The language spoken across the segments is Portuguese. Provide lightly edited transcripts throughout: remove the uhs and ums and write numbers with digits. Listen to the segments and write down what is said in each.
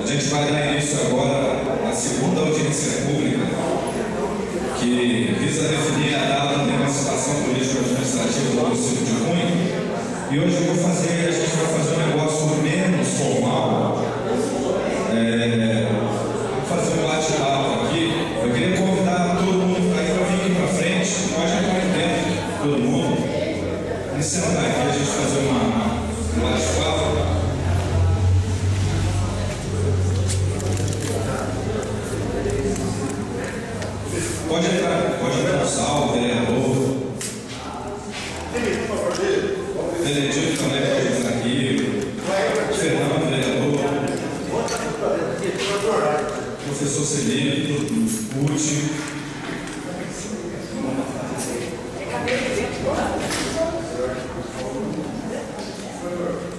A gente vai dar início agora à segunda audiência pública, que visa definir a data da emancipação político-administrativa do município de Cunha. E hoje a gente vai fazer um negócio menos formal, fazer um bate-papo aqui. Eu queria convidar todo mundo para vir aqui para frente, pode entrar aqui dentro, todo mundo, e sentar aqui, a gente fazer um bate-papo. Pode entrar no sal, vereador. Benedito também pode estar aqui. Fernando, vereador. Professor Celito, Pucci.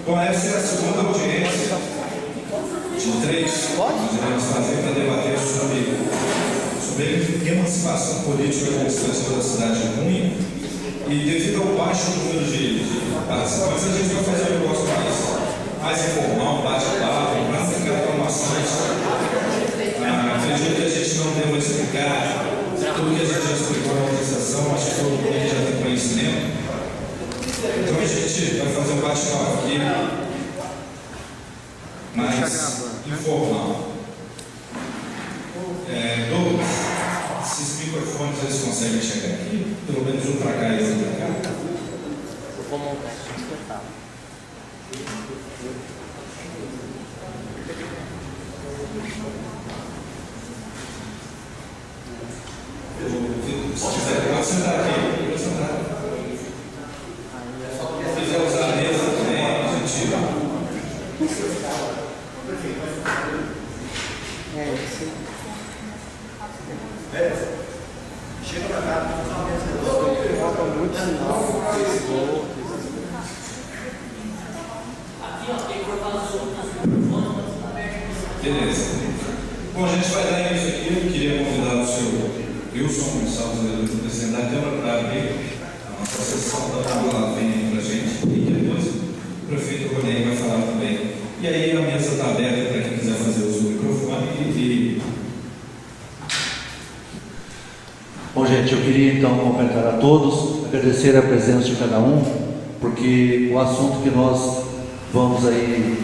Bom, essa é a segunda audiência de 3 que nós iremos fazer para debater sobre emancipação política e administrativa da cidade de Cunha. E devido ao baixo número de participantes, a gente vai fazer um negócio mais informal, bate-papo, para ficar informações. Acredito que a gente não deva explicar tudo que a gente já explicou na organização, acho que todo mundo já tem conhecimento. Então a gente vai fazer um bate-papo aqui mais informal. Douglas, esses microfones eles conseguem chegar aqui? Pelo menos um para cá e outro para cá? Eu vou montar esse espetáculo. Se quiser, pode sentar aqui. Pode sentar. Se quiser usar a mesa também, a gente tira. Chega pra cá. Falta muito sinal. Beleza. Bom, a gente vai dar início aqui. Eu queria convidar o senhor Wilson Gonçalves, presidente da Câmara, para abrir a nossa sessão da palavra vem para a gente. E depois o prefeito Ronei vai falar também. E aí a mesa está aberta para quem quiser fazer uso do microfone. Bom, gente, eu queria então cumprimentar a todos, agradecer a presença de cada um, porque o assunto que nós vamos aí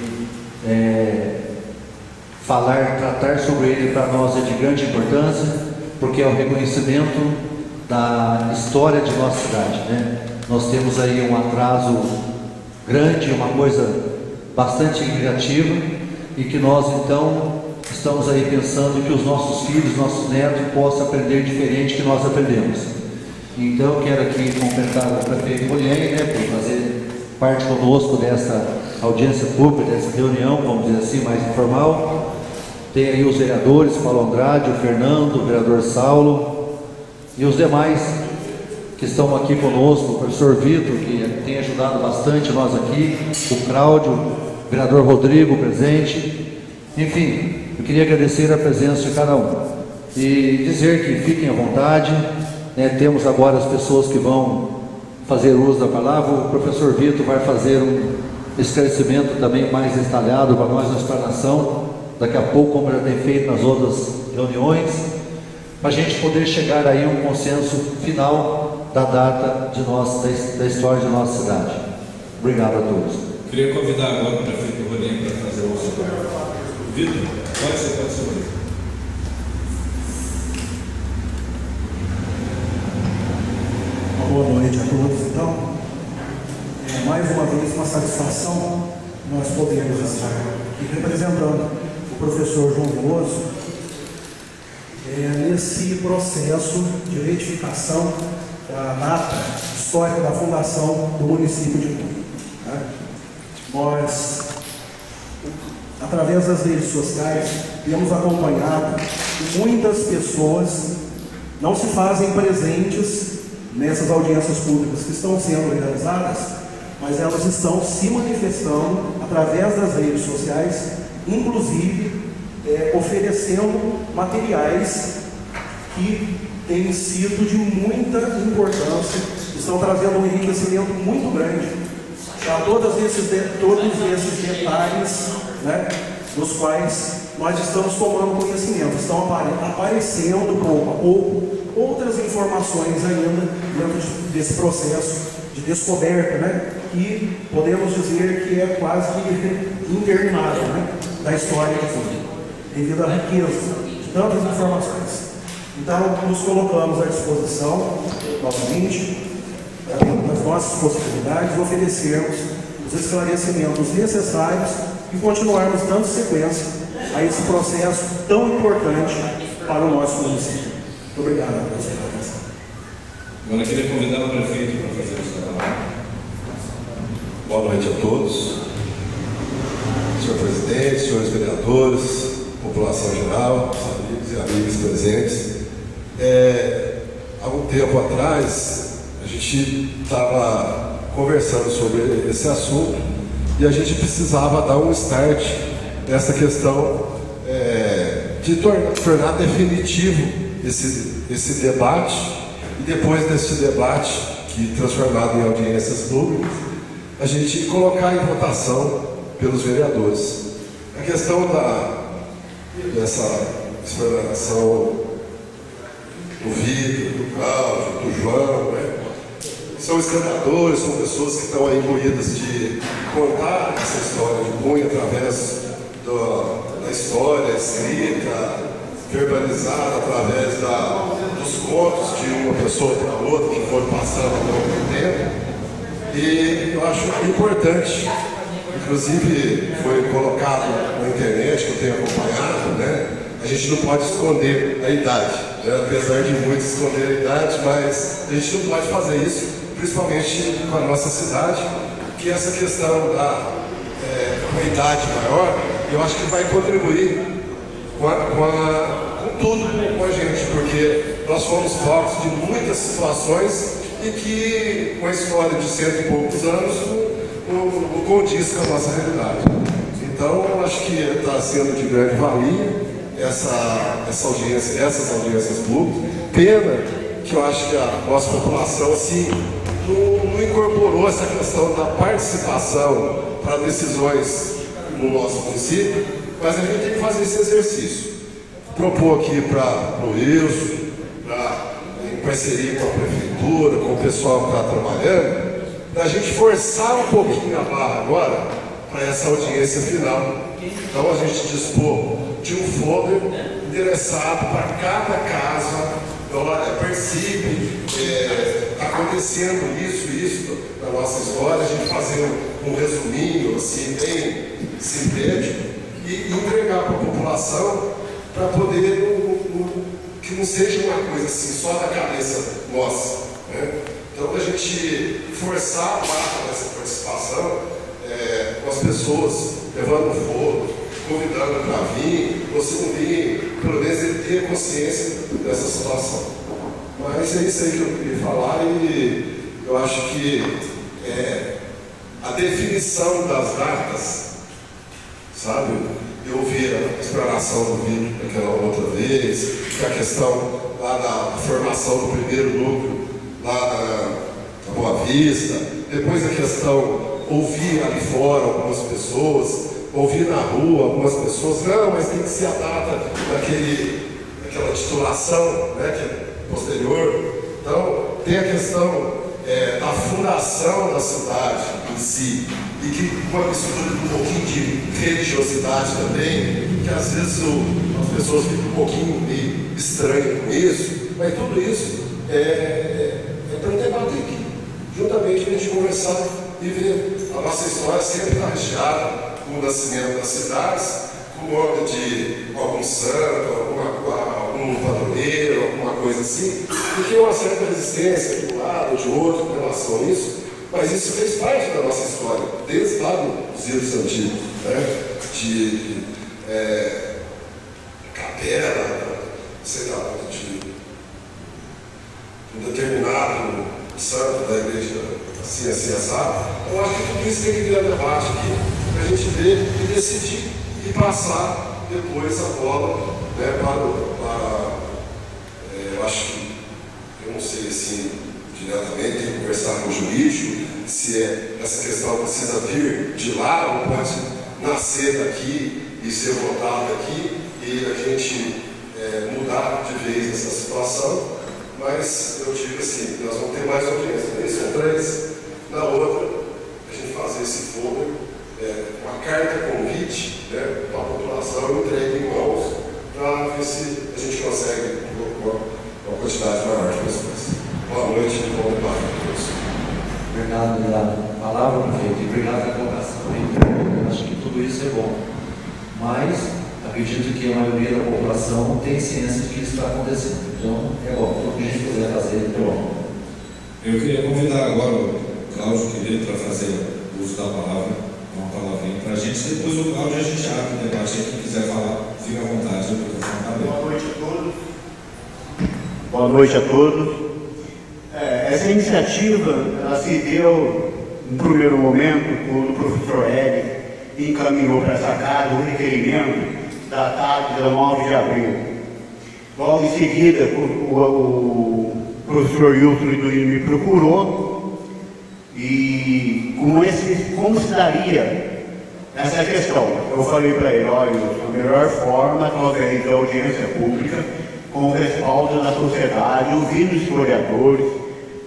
tratar sobre ele para nós é de grande importância, porque é o reconhecimento da história de nossa cidade, né? Nós temos aí um atraso grande, uma coisa bastante negativa, e que nós então estamos aí pensando que os nossos filhos, nossos netos possam aprender diferente que nós aprendemos. Então eu quero aqui cumprimentar o prefeito Ronei, né, por fazer parte conosco dessa audiência pública, dessa reunião, vamos dizer assim, mais informal. Tem aí os vereadores, Paulo Andrade, o Fernando, o vereador Saulo e os demais que estão aqui conosco, o professor Vitor, que tem ajudado bastante nós aqui, o Cláudio, o vereador Rodrigo presente. Enfim, eu queria agradecer a presença de cada um e dizer que fiquem à vontade, né? Temos agora as pessoas que vão fazer uso da palavra. O professor Vitor vai fazer um esclarecimento também mais detalhado para nós na explanação, daqui a pouco, como já tem feito nas outras reuniões, para a gente poder chegar aí a um consenso final da data da história de nossa cidade. Obrigado a todos. Queria convidar agora o prefeito Ronei para fazer o uso do Vitor. Pode ser. Uma boa noite a todos, então. Mais uma vez, uma satisfação nós podemos estar aqui representando o professor João Veloso nesse processo de retificação da data histórica da fundação do município de Cunha. Nós, através das redes sociais, temos acompanhado que muitas pessoas não se fazem presentes nessas audiências públicas que estão sendo realizadas, mas elas estão se manifestando através das redes sociais, inclusive oferecendo materiais que têm sido de muita importância, estão trazendo um enriquecimento muito grande a todos esses detalhes, né, dos quais nós estamos tomando conhecimento, estão aparecendo pouco a pouco outras informações ainda dentro desse processo de descoberta, né? E podemos dizer que é quase que interminável, né? Da história de tudo, devido à riqueza de tantas informações. Então, nos colocamos à disposição, novamente, das nossas possibilidades, oferecermos os esclarecimentos necessários e continuarmos dando sequência a esse processo tão importante para o nosso município. Muito obrigado pela sua atenção. Agora eu queria convidar o prefeito para fazer o seu trabalho. Boa noite a todos. Senhor presidente, senhores vereadores, população geral, amigos e amigas presentes. Há um tempo atrás, a gente estava conversando sobre esse assunto e a gente precisava dar um start nessa questão de tornar definitivo esse debate, e depois desse debate, que transformado em audiências públicas, a gente colocar em votação pelos vereadores. A questão dessa explanação do Vitor, do Cláudio, do João, né? São historiadores, são pessoas que estão aí imbuídas de contar essa história de Cunha através da história escrita, verbalizada, através dos contos de uma pessoa para outra que foram passando ao longo do tempo. E eu acho importante, inclusive foi colocado na internet, que eu tenho acompanhado, né? A gente não pode esconder a idade, né? Apesar de muitos esconder a idade, mas a gente não pode fazer isso, principalmente com a nossa cidade, que essa questão da idade maior, eu acho que vai contribuir com tudo com a gente, porque nós fomos focos de muitas situações e que, com a história de 100 e poucos anos, não condiz com a nossa realidade. Então, eu acho que está sendo de grande valia essas audiências públicas. Pena que eu acho que a nossa população assim, não incorporou essa questão da participação para decisões no nosso município, mas a gente tem que fazer esse exercício. Propor aqui para o Wilson, em parceria com a prefeitura, com o pessoal que está trabalhando, da gente forçar um pouquinho a barra agora para essa audiência final. Então a gente dispor de um folder endereçado para cada casa. Olha, participe, está acontecendo isso na nossa história, a gente fazer um resuminho assim, bem sintético, e entregar para a população para poder que não seja uma coisa assim só da cabeça nossa, né? Então a gente forçar a parte dessa participação com as pessoas levando fogo, convidando para vir, ou se não vir, pelo menos ele ter consciência dessa situação. Mas é isso aí que eu queria falar, e eu acho que a definição das datas, sabe? Eu ouvi a explanação do vídeo daquela outra vez, que a questão lá da formação do primeiro núcleo, lá na Boa Vista, depois a questão, ouvir ali fora algumas pessoas, ouvir na rua algumas pessoas, não, mas tem que ser a data daquela titulação, né, que é posterior. Então, tem a questão da fundação da cidade em si, e que uma mistura de um pouquinho de religiosidade também, que às vezes as pessoas ficam um pouquinho meio estranhas com isso, mas tudo isso é para debater aqui, juntamente a gente conversar e ver a nossa história sempre está recheada com o nascimento das cidades, com o nome de algum santo, algum padroeiro, alguma coisa assim, e tem uma certa resistência de um lado ou de outro com relação a isso, mas isso fez parte da nossa história, desde lá dos livros antigos, né? De capela, sei lá, de um determinado santo da igreja, assim, assado. Eu acho que tudo isso tem que vir a debate aqui, para a gente ver e decidir e passar depois a bola, né, para eu acho que, eu não sei assim, diretamente, tem que conversar com o jurídico, se essa questão precisa vir de lá ou pode nascer daqui, e ser votado aqui e a gente mudar de vez essa situação, mas eu digo assim, nós vamos ter mais audiência nesse ou 3, na outra, a gente fazer esse foro, uma carta convite, né, para a população entregue em mãos, para ver se a gente consegue uma quantidade maior de pessoas. Boa noite e bom debate a todos. Obrigado pela palavra, prefeito, e obrigado pela colocação. Eu acho que tudo isso é bom, mas acredito que a maioria da população tem ciência de que isso está acontecendo. Então, é bom, tudo que a gente puder fazer é bom. Eu queria convidar agora o Cláudio Querido para fazer uso da palavra, uma palavrinha para a gente. Depois o Cláudio a gente abre o debate. Quem quiser falar, fica à vontade. Boa noite a todos. Boa noite a todos. Essa iniciativa ela se deu, no primeiro momento, quando o professor Hélio encaminhou para essa casa o requerimento datado dia 9 de abril. Logo em seguida, o professor Wilson me procurou e como se daria essa questão. Eu falei para ele, olha, a melhor forma, através da audiência pública, com o respaldo da sociedade, ouvindo os historiadores,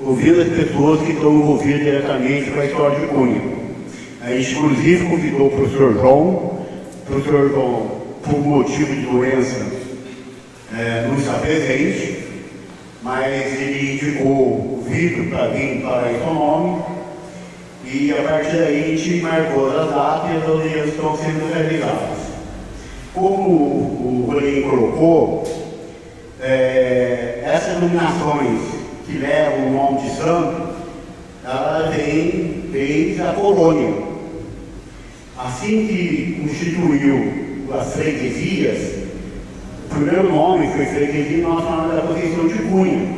ouvindo as pessoas que estão envolvidas diretamente com a história de Cunha. A gente, inclusive, convidou o professor João, por motivo de doença, não está presente, mas ele indicou o Vitor para vir para esse nome, e a partir daí a gente marcou as datas e as audiências estão sendo realizadas. Como o Rolim colocou, essas iluminações que levam o nome de santo, ela vem desde a colônia. Assim que constituiu as freguesias, o primeiro nome foi Freguesia Nossa Senhora da Conceição de Cunha,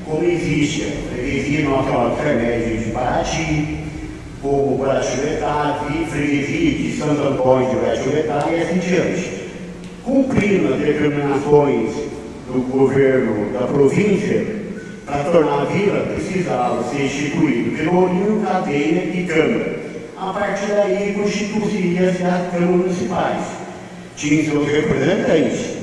como existe a Freguesia Nossa Senhora do Remédio de Paraty, como Guarachuvetá, Freguesia de Santo Antônio de Guarachuvetá e assim diante. Cumprindo as determinações do governo da província, para tornar a vila, precisava ser instituído pelourinho, cadeia e câmara. A partir daí, constituía-se as câmaras municipais. Tinha seus representantes.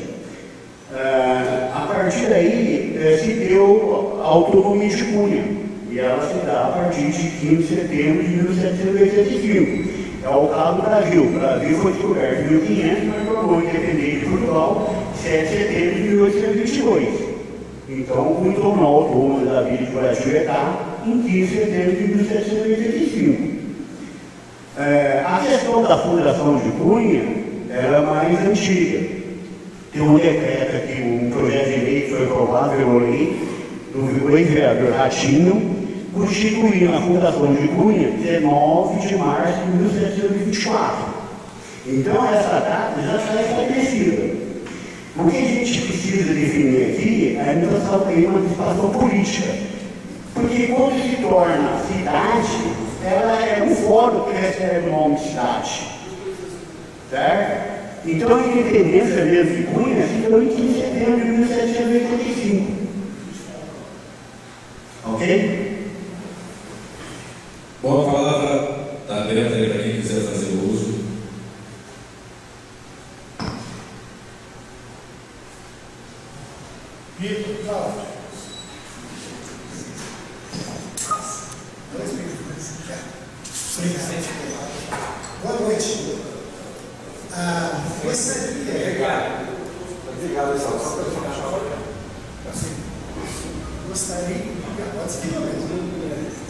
A partir daí, se deu a autonomia de Cunha. E ela se dá a partir de 15 de setembro de 1785. É o caso do Brasil. O Brasil foi descoberto em 1500, mas tornou independente de Portugal, 7 de setembro de 1822. Então, Cunha tornou autônomo da vila de Guarachuvetá em 15 de setembro de 1785. A questão da fundação de Cunha era mais antiga. Tem um decreto aqui, um projeto de lei que foi aprovado pela lei do ex-vereador Ratinho, constituindo a fundação de Cunha 19 de março de 1724. Então, essa data já está estabelecida. O que a gente precisa definir aqui é a emancipação política. Porque quando se torna cidade, ela é um fórum que recebe o nome de cidade. Certo? Então a independência mesmo de Cunha se deu em 15 de setembro de 1785. Ok? Bom, a palavra está aberta aí para quem quiser fazer o uso. Vitor, Cláudio. Boa noite.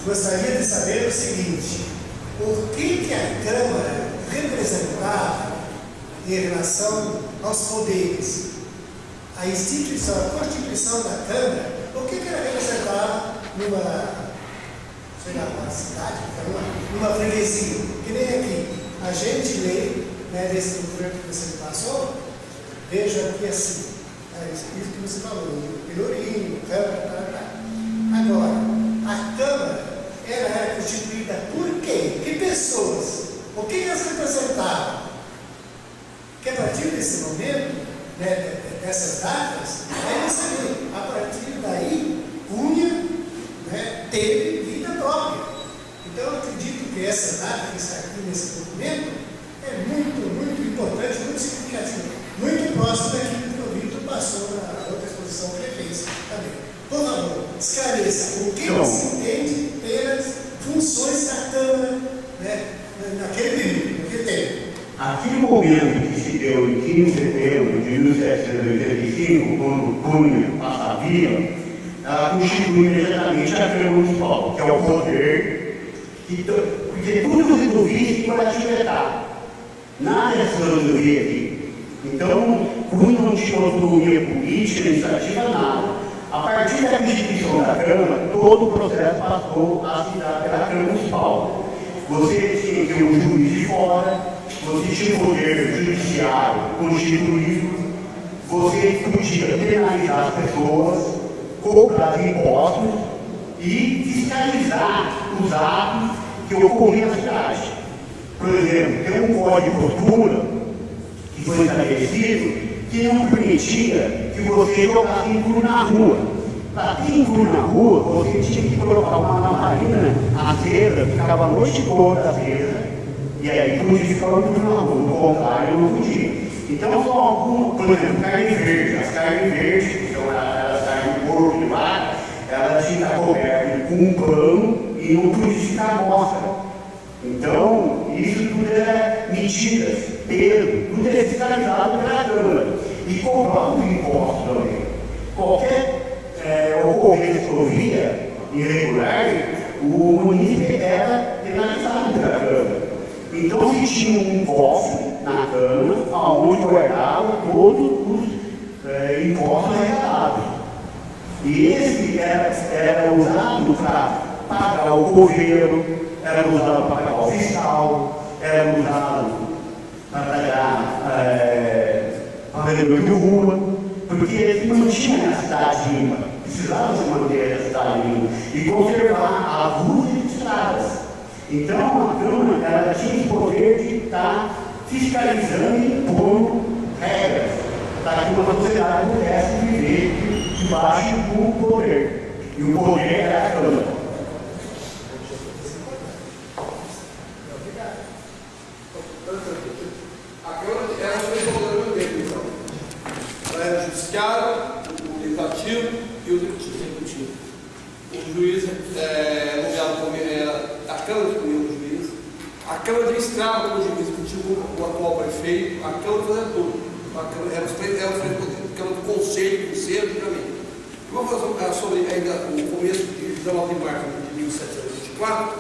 Gostaria de saber o seguinte: o que a Câmara representava em relação aos poderes? A instituição, a Constituição da Câmara, o que ela representava numa cidade, numa freguesia? Que nem aqui. A gente lê, né, desse documento que você passou, veja aqui assim, isso que você falou, pelourinho, Câmara, Agora, a Câmara, ela era constituída por quem? Que pessoas? O que elas representavam? Que a partir desse momento, né, dessas datas, aí você vê, a partir daí, Cunha, né, teve vida própria. Então, eu acredito que essa data que está aqui nesse documento é muito, muito importante, muito significativa. esclareça o que Não. se entende pelas funções da Câmara, né, naquele período, naquele tempo. Aquele momento que se deu em 15 de setembro de 1785, quando Cunha passa a vila, ela constitui imediatamente a Câmara Municipal, que é o poder, porque tudo resolvia para atividade. Nada se resolvia aqui. Então, Cunha não tinha autonomia política, administrativa, nada. A partir da constituição da Câmara, todo o processo passou a se dar pela Câmara Municipal. Você tinha que ter um juiz de fora, você tinha o poder judiciário constituído, você podia penalizar as pessoas, cobrar impostos e fiscalizar os atos que ocorriam na cidade. Por exemplo, tem um código de postura que foi estabelecido que não permitia que você jogasse engru na rua. Para ter engru na rua, você tinha que colocar uma lamparina acesa, ficava a noite toda acesa, e aí podia ficar engru na rua, no contrário não podia. Então, são alguns, por exemplo, carne verde. As carnes verdes, que são as carnes de porco de vaca, elas tinham que estar cobertas com um pano e não podia ficar à mostra. Então, isso tudo era medidas, peso, tudo é fiscalizado pela Câmara. E cobrar os impostos também. Qualquer ocorrência que ocorria irregular, o município era penalizado pela Câmara. Então, se tinha um cofre na Câmara, onde guardava todos os impostos arrecadados. E esse era usado para pagar o coveiro, era usado para pagar o fiscal, era usado para pagar pagador de rua, porque eles mantinham a cidade limpa, precisavam se manter a cidade limpa e conservar as ruas e estradas. Então a Câmara ela tinha o poder de estar fiscalizando e impondo regras para que uma sociedade pudesse viver debaixo do poder. E o poder era a Câmara. A Câmara era os três poderes ao mesmo tempo, então. Ela era o judiciário, o legislativo e o executivo. O juiz nomeado como a Câmara escolheu o juiz, a Câmara administrava como juiz, executivo o atual prefeito, a Câmara fazia tudo. Eram os três poderes, a Câmara do Conselho, praticamente. Vamos falar sobre ainda o começo de 19 de março de 1724.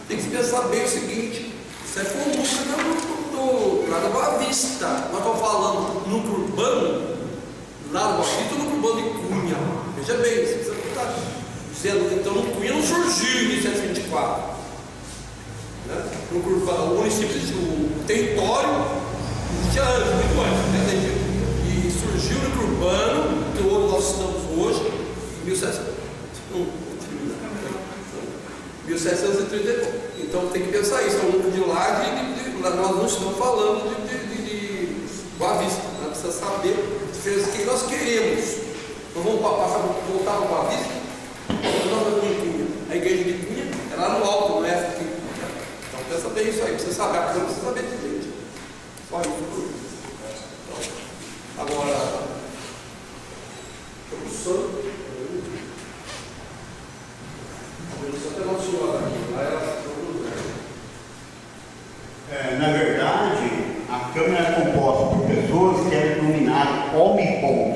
Tem que se pensar bem o seguinte: isso é comum lá da Boa Vista. Nós estamos falando núcleo urbano, lá da Boa Vista, núcleo urbano de Cunha. Veja bem, você precisa estar dizendo, então Cunha não surgiu em 1724. Né? O município, o território, existia antes, muito antes, e surgiu no núcleo urbano, que nós estamos hoje, em 1730. Então tem que pensar isso, é um núcleo de lá, nós não estamos falando de Boa Vista, nós precisamos saber o que nós queremos. Nós vamos voltar para Boa Vista, nós vamos em Cunha. A igreja de Cunha é lá no alto, não é aqui. Então pensa bem isso aí, precisa saber, a Câmara precisa saber de gente. Só isso. Então, agora, o santo. Na verdade, a Câmara era composta por pessoas que eram denominadas homens bons.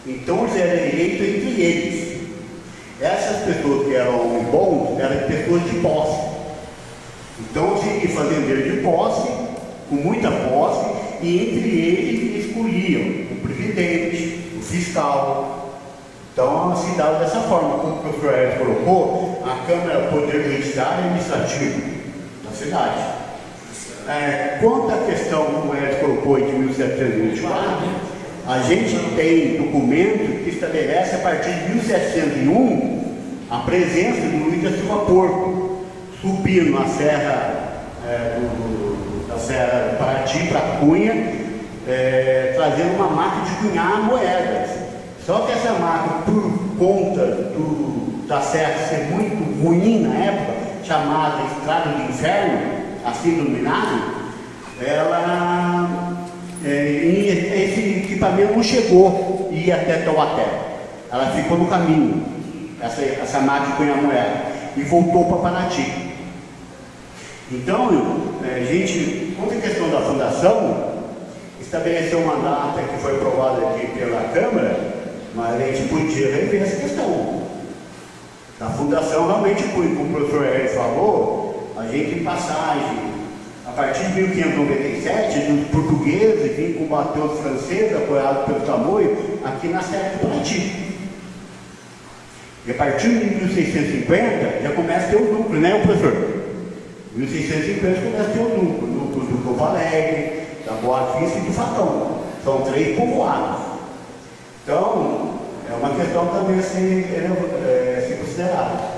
Então, eles eram eleitos entre eles. Essas pessoas que eram homens bons eram pessoas de posse. Então, tinha fazendeiro de posse, com muita posse, e entre eles escolhiam o presidente, o fiscal. Então, a cidade dessa forma, como o professor Edson colocou, a Câmara é o poder judiciário e administrativo da cidade. Quanto à questão que o Edson colocou de 1724, a gente tem documento que estabelece a partir de 1701 a presença de Luiz da Silva Porto, subindo na serra da Serra do Paraty para Cunha, trazendo uma máquina de cunhar moedas. Só que essa máquina, por conta da serra ser muito ruim na época, chamada Estrada do Inferno, assim denominado, esse equipamento não chegou a ir até Taubaté. Ela ficou no caminho. essa máquina de cunhar moeda, e voltou para Paraty. Então, a gente, quanto à questão da fundação, estabeleceu uma data que foi aprovada aqui pela Câmara, mas a gente podia rever essa questão. A fundação realmente, como o professor Hélio falou, a gente em passagem, a partir de 1597, dos portugueses vinham combater os franceses, apoiados pelo Tamoio, aqui na Serra do Paraty. E a partir de 1650 já começa a ter o núcleo, né, professor? 1650 começa a ter o núcleo do Novo Alegre, da Boa Vista e do Facão. São 3 povoados. Então, é uma questão também a ser considerada.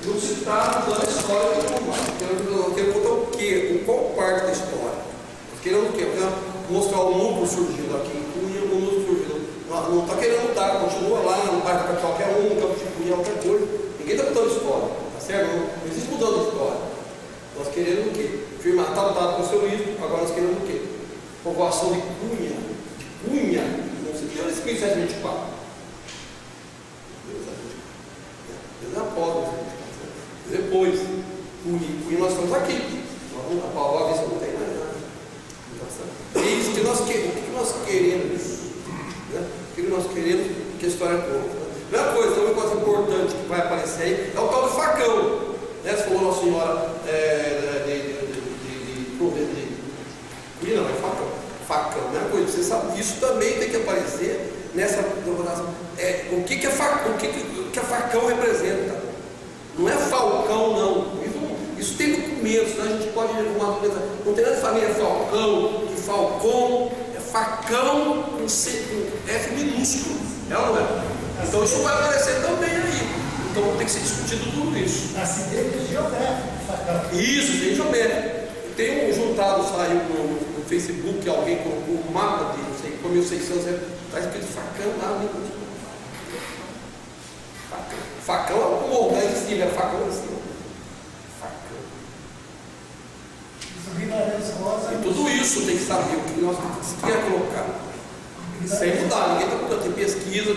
Não se está mudando a história de Roma. Eu quero contar o quê? Qual parte da história? Querendo o quê? Mostrar o núcleo surgindo aqui em Cunha, o núcleo surgindo. Não está querendo mudar, continua lá, no bairro da capital qualquer um, campo de Cunha, qualquer coisa. Ninguém está mudando a história, tá certo? Não existe mudando a história. Nós queremos o quê? Firmar, está lutado com o seu livro, agora nós queremos o quê? Povoação de Cunha. Não se deu esse 1724. Deus após, depois, Cunha nós estamos aqui. A Boa Vista não tem mais nada. É isso que nós queremos. O que nós queremos? Né? O que nós queremos que a história conta? Primeira coisa, também uma coisa importante que vai aparecer aí é o tal do facão. Né? Se for Nossa Senhora Cunha, não, é facão. Facão, primeira coisa, você sabe, isso também tem que aparecer nessa. O que a facão representa? Não é falcão, não. Isso tem documentos, né? A gente pode arrumar documentos. Não tem nada de família falcão, de falcão, é facão com F minúsculo. É ou não é? Então isso vai aparecer também aí. Então tem que ser discutido tudo isso. Acidente geográfico, facão. Isso, tem geométrico. Tem um juntado, saiu no Facebook, alguém colocou um mapa de, não sei, 1600, está escrito facão lá, minúsculo. Facão é o morro, lá em cima, é facão lá em cima. E tudo isso tem que saber o que nós queremos colocar. Sem mudar, ninguém está mudando. Tem pesquisa,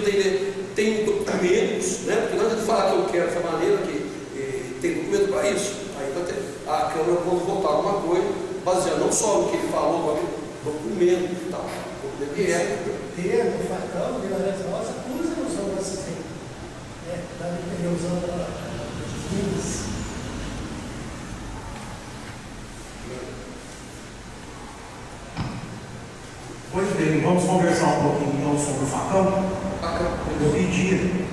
tem documentos, né? Porque não adianta falar que eu quero dessa maneira, que tem documento para isso. Aí a Câmara pode votar alguma coisa, baseado não só no que ele falou, mas documento e tal. Documento de época. Termo, facão, Guimarães Rosa, usa nos outros assistentes. Usando as Pois bem, vamos conversar um pouquinho então sobre o facão. Eu pedi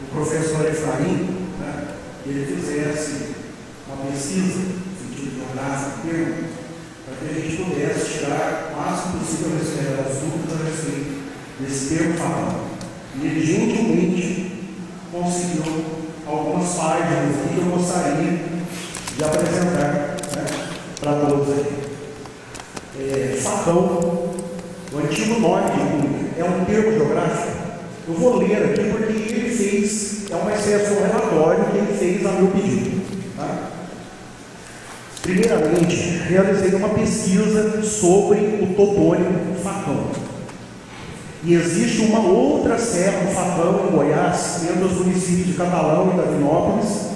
o professor Efraim, né, que ele fizesse uma pesquisa no sentido geográfico termo, para que a gente pudesse tirar o máximo possível as dúvidas a respeito desse termo facão. E ele gentilmente conseguiu algumas páginas que eu gostaria de apresentar, né, para todos aqui. Facão, o antigo nome de Cunha, é um termo geográfico. Eu vou ler aqui porque ele fez, é uma espécie de um relatório que ele fez a meu pedido. Tá? Primeiramente, realizei uma pesquisa sobre o topônimo Facão. E existe uma outra serra do Facão em Goiás, entre os municípios de Catalão e Davinópolis,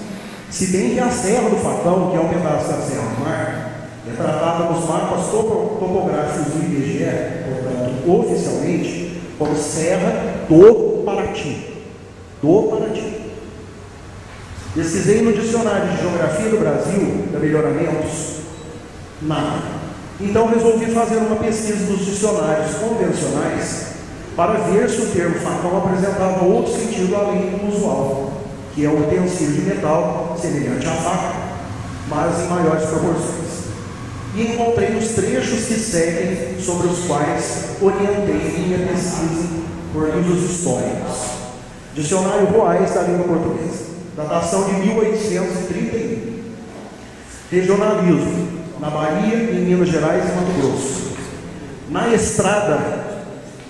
se bem que a Serra do Facão, que é um pedaço da Serra do Mar, é tratada nos mapas topográficos do IBGE, portanto, oficialmente, como Serra do Paraty. Do Paraty. Pesquisei no Dicionário de Geografia do Brasil, da Melhoramentos, nada. Então resolvi fazer uma pesquisa dos dicionários convencionais para ver se o termo facão apresentava outro sentido além do usual, que é um utensílio de metal semelhante à faca, mas em maiores proporções. E encontrei os trechos que seguem, sobre os quais orientei minha pesquisa por livros históricos. Dicionário Roais da Língua Portuguesa, datação de 1831. Regionalismo, na Bahia, em Minas Gerais e Mato Grosso. Na estrada,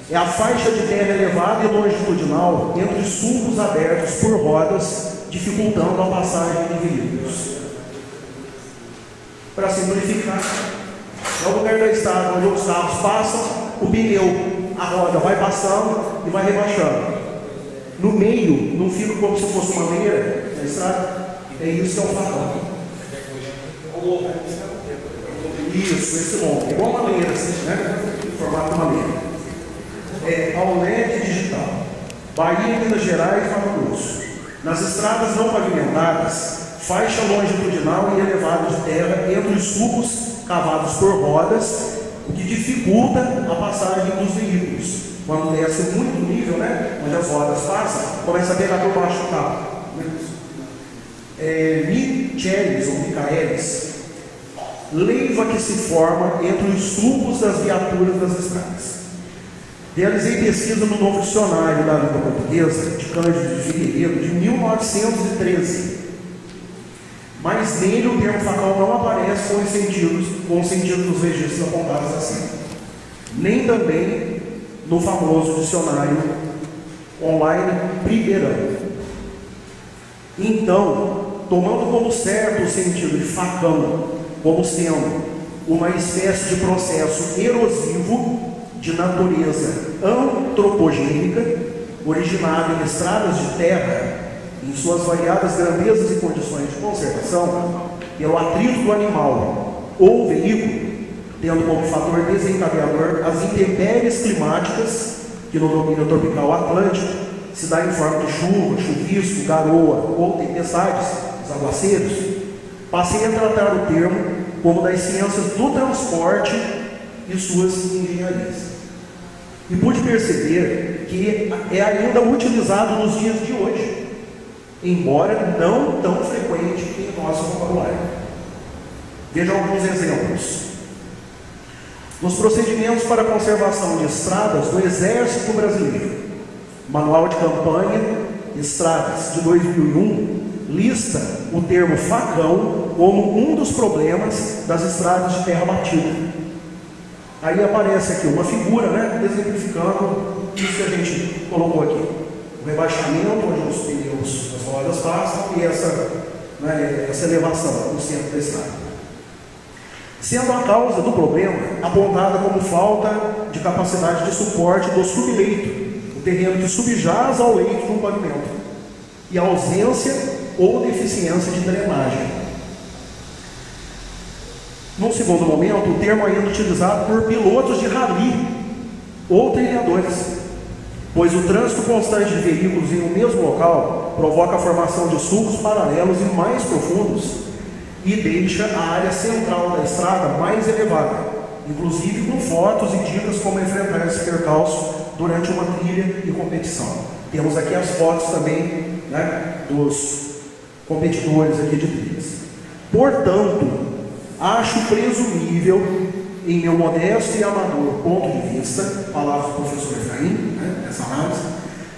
é a faixa de terra elevada e longitudinal entre sulcos abertos por rodas, dificultando a passagem de veículos. Para simplificar, é o lugar da estrada onde os carros passam, o pneu a roda vai passando e vai rebaixando. No meio, não fica como se fosse uma leira na estrada. É isso que é o facão. Isso, esse longo. Igual uma leira, assim, né? Em formato de uma leira. É ao LED digital. Bahia, Minas Gerais, Mato Grosso. Nas estradas não pavimentadas, faixa longitudinal e elevada de terra entre os tubos cavados por rodas, o que dificulta a passagem dos veículos. Quando desce muito nível, né, onde as rodas passam, começa a pegar por baixo do carro. Michelis ou Micaelis, leiva que se forma entre os tubos das viaturas das estradas. Realizei pesquisa no Novo Dicionário da Língua Portuguesa, de Cândido de Figueiredo, de 1913. Mas nele o termo facão não aparece com o sentido dos registros apontados assim. Nem também no famoso dicionário online Primeirão. Então, tomando como certo o sentido de facão, como sendo uma espécie de processo erosivo de natureza antropogênica, originado em estradas de terra, em suas variadas grandezas e condições de conservação, pelo atrito do animal ou veículo, tendo como fator desencadeador as intempéries climáticas, que no domínio tropical atlântico se dá em forma de chuva, chuvisco, garoa ou tempestades, os aguaceiros, passei a tratar o termo como das ciências do transporte e suas engenharias. E pude perceber que é ainda utilizado nos dias de hoje, embora não tão frequente em nosso vocabulário. Veja alguns exemplos. Nos procedimentos para a conservação de estradas do Exército Brasileiro, Manual de Campanha Estradas de 2001, lista o termo facão como um dos problemas das estradas de terra batida. Aí aparece aqui uma figura, né, exemplificando isso que a gente colocou aqui. O rebaixamento, onde os pneus, as rodas passam, e essa elevação no centro da estrada. Sendo a causa do problema apontada como falta de capacidade de suporte do subleito, o terreno que subjaz ao leito do pavimento, e a ausência ou deficiência de drenagem. Num segundo momento, o termo ainda utilizado por pilotos de rally ou trilhadores, pois o trânsito constante de veículos em um mesmo local provoca a formação de sulcos paralelos e mais profundos e deixa a área central da estrada mais elevada, inclusive com fotos e dicas como enfrentar esse percalço durante uma trilha e competição. Temos aqui as fotos também, né, dos competidores aqui de trilhas. Portanto, acho presumível, em meu modesto e amador ponto de vista, palavras do professor Efraim, né, nessa análise,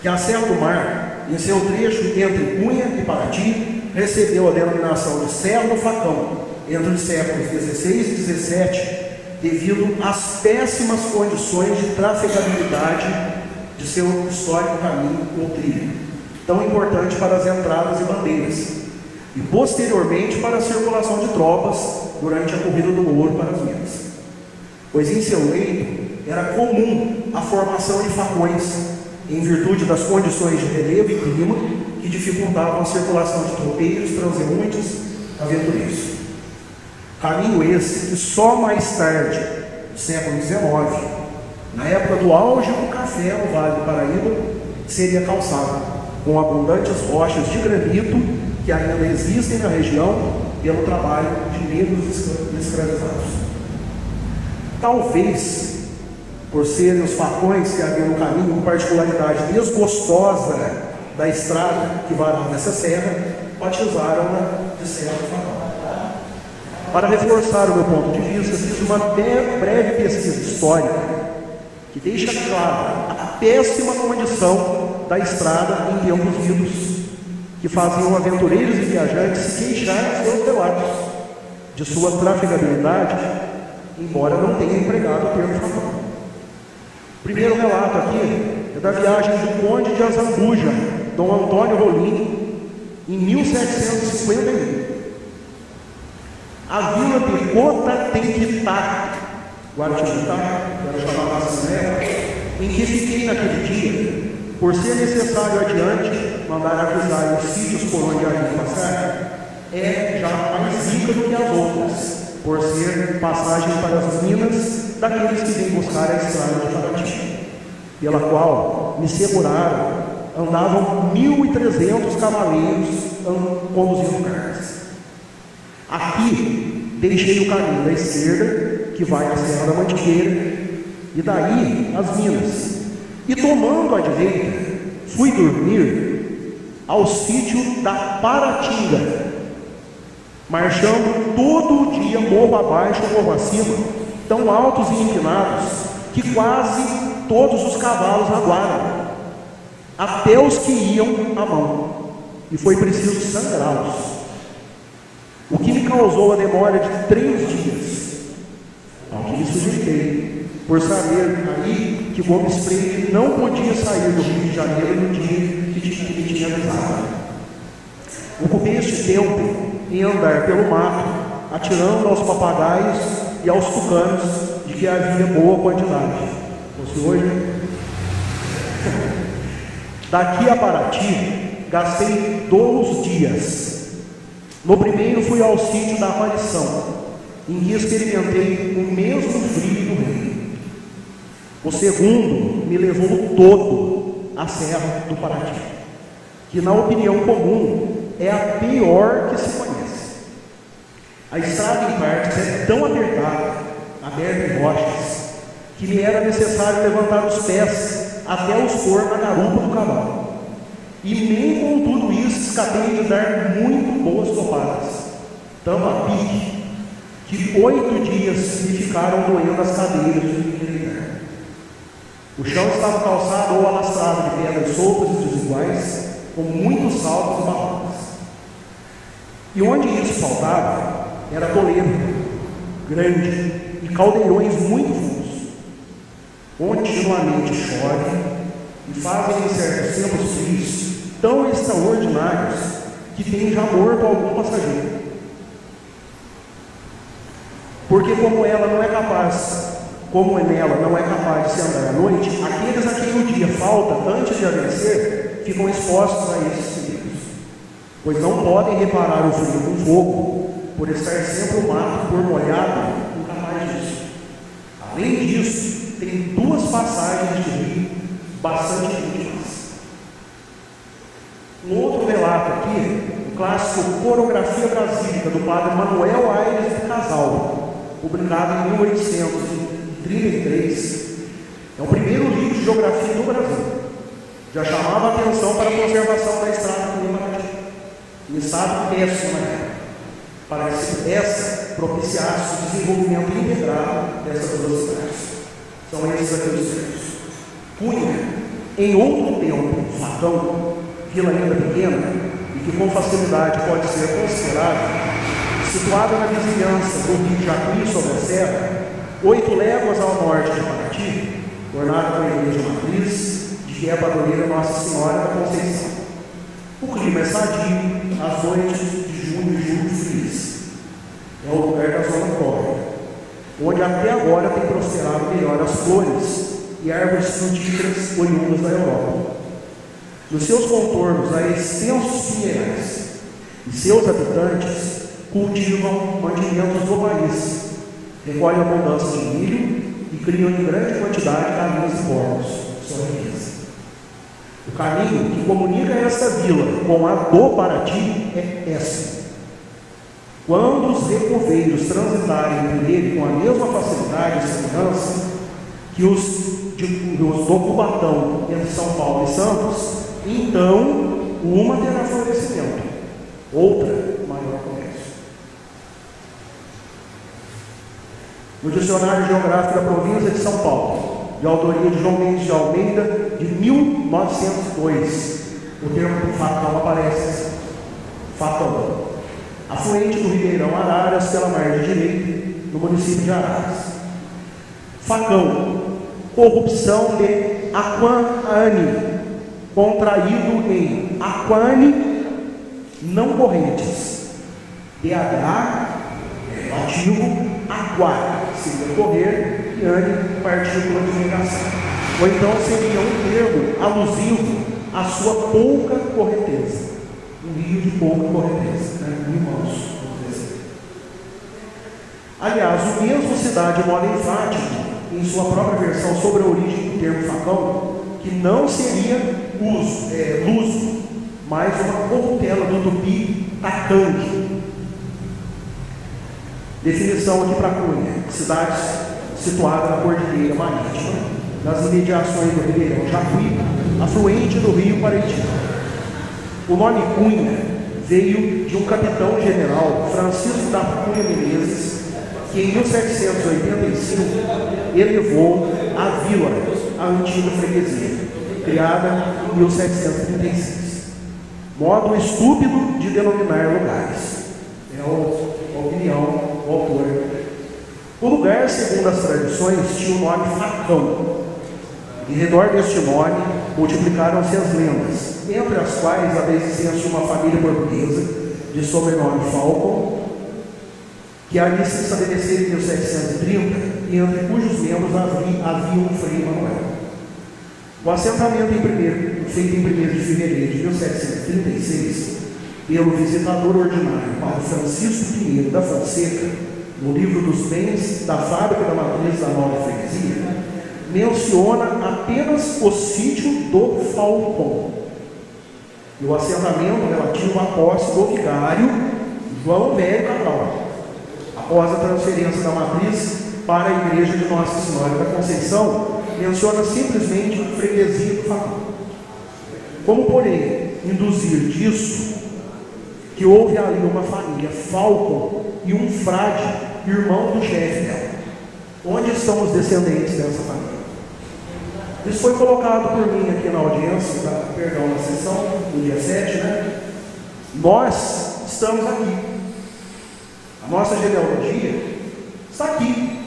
que a Serra do Mar, em seu trecho entre Cunha e Paraty, recebeu a denominação de Serra do Facão entre os séculos XVI e XVII, devido às péssimas condições de trafegabilidade de seu histórico caminho ou trilha, tão importante para as entradas e bandeiras, e posteriormente para a circulação de tropas durante a corrida do ouro para as minas. Pois em seu leito era comum a formação de facões, em virtude das condições de relevo e clima que dificultavam a circulação de tropeiros, transeuntes, aventureiros. Caminho esse que só mais tarde, no século XIX, na época do auge do café no Vale do Paraíba, seria calçado, com abundantes rochas de granito que ainda existem na região pelo trabalho de negros escravizados. Talvez, por serem os facões que haviam no caminho, uma particularidade desgostosa da estrada que varava nessa serra, batizaram-na de Serra do Facão. Para reforçar o meu ponto de vista, fiz uma breve pesquisa histórica que deixa clara a péssima condição da estrada em tempos idos, que faziam aventureiros e viajantes se queixar de seus relatos de sua trafegabilidade, embora não tenha empregado o termo facão. O primeiro relato aqui é da viagem do conde de Azambuja, Dom Antônio Rolim, em 1751. A vila de Cotatequitá, Guaratinguetá, que era chamada assim, né? em que fiquei naquele dia, por ser necessário adiante mandar avisar os sítios por onde havia passar, é já mais rica do que as outras, por ser passagem para as minas daqueles que vêm buscar a estrada de Paraty, pela qual me seguraram, andavam 1.300 cavaleiros conduzindo cargas. Aqui deixei o caminho da esquerda, que vai à Serra da Mantiqueira, e daí as minas. E tomando a direita, fui dormir ao sítio da Paratinga, marchando todo o dia morro abaixo, morro acima, tão altos e empinados, que quase todos os cavalos aguaram, até os que iam à mão, e foi preciso sangrá-los, o que me causou a demora de 3 dias, ao que me sujeitei, por saber aí que Gomes Freire não podia sair do Rio de Janeiro no dia que me tinha avisado. Ocupei este tempo em andar pelo mato, atirando aos papagaios e aos tucanos, de que havia boa quantidade. Fosse hoje. Daqui a Paraty, gastei 2 dias. No primeiro fui ao sítio da Aparição, em que experimentei o mesmo frio do Rio. O segundo me levou todo à Serra do Paraty, que na opinião comum é a pior que se conhece. A estrada em partes é tão apertada, aberta em rochas, que me era necessário levantar os pés até os pôr na garupa do cavalo. E nem com tudo isso escapei de dar muito boas topadas, tanto a pique, que 8 dias me ficaram doendo as cadeiras de endireitar. O chão estava calçado ou alastrado de pedras soltas e desiguais, com muitos saltos e barrancas. E onde isso faltava, era toledo, grande, e caldeirões muito fundos. Continuamente chove e fazem em certos tempos frios tão extraordinários que tem já morto algum passageiro. Porque como nela não é capaz de se andar à noite, aqueles a quem o dia falta antes de amanhecer ficam expostos a esses perigos, pois não podem reparar o frio com fogo, por estar sempre o mato por molhado, incapaz disso. Além disso, tem 2 passagens de rio bastante íntimas. Um outro relato aqui, o clássico Corografia Brasílica, do padre Manuel Aires do Casal, publicado em 1833, é o primeiro livro de geografia do Brasil. Já chamava a atenção para a conservação da estrada do Paraty, em estado péssimo na época, para que se pudesse propiciasse o desenvolvimento integrado dessas 2 cidades. São esses aqueles termos. Cunha, em outro tempo, Facão, vila ainda pequena, e que com facilidade pode ser considerada, situada na vizinhança do rio Jacuí sobre a serra, 8 léguas ao norte de Paraty, ornada com a igreja matriz, de que é a padroeira Nossa Senhora da Conceição. O clima é sadio, as noites de junho e julho frias. É o lugar da zona córrega, onde até agora tem prosperado melhor as flores e árvores frutíferas oriundas da Europa. Nos seus contornos há extensos pinheirais, e seus habitantes cultivam mantimentos do país, recolhem abundância de milho e criam em grande quantidade galinhas e porcos, sua riqueza. O caminho que comunica esta vila com a do Paraty é essa. Quando os recoveiros transitarem por ele com a mesma facilidade e segurança que os do Cubatão entre São Paulo e Santos, então uma terá florescimento, outra maior comércio. No Dicionário Geográfico da Província de São Paulo, de autoria de João Mendes de Almeida, de 1902, o termo Facão aparece. Facão, afluente do Ribeirão Araras pela margem direita, no município de Araras. Facão, corrupção de aquane, contraído em aquane não correntes. DH, relativo, aquar, seria correr, e ane, partícula de negação. ou então seria um termo alusivo à sua pouca correnteza. Um rio de pouca correnteza, né? Irmãos, vamos dizer assim. Aliás, o mesmo Cidade modo enfático, em sua própria versão sobre a origem do termo facão, que não seria luso, mas uma corruptela do tupi tacangue. Definição aqui para Cunha: cidades situadas na Cordilheira Marítima, nas imediações do Ribeirão Jacuí, afluente do rio Paraitinga. O nome Cunha veio de um capitão-general, Francisco da Cunha Menezes, que em 1785 elevou a vila, a antiga freguesia, criada em 1736. Modo estúpido de denominar lugares. É a opinião do autor. O lugar, segundo as tradições, tinha o nome Facão. Em redor deste nome, multiplicaram-se as lendas, entre as quais a da existência de uma família portuguesa, de sobrenome Falcon, que ali se estabeleceu em 1730, e entre cujos membros havia um Frei Manuel. O assentamento feito em 1º de fevereiro de 1736, pelo visitador ordinário Padre Francisco Pinheiro da Fonseca, no livro dos bens da fábrica da matriz da nova freguesia, menciona apenas o sítio do Falcon e o assentamento relativo à posse do vigário João Velho Cabral, após a transferência da matriz para a igreja de Nossa Senhora da Conceição, menciona simplesmente o freguesia do Facão. Como, porém, induzir disso que houve ali uma família Falcon e um frade, irmão do chefe dela? Onde estão os descendentes dessa família? Isso foi colocado por mim aqui na audiência, na sessão do dia 7, né? Nós estamos aqui. A nossa genealogia está aqui.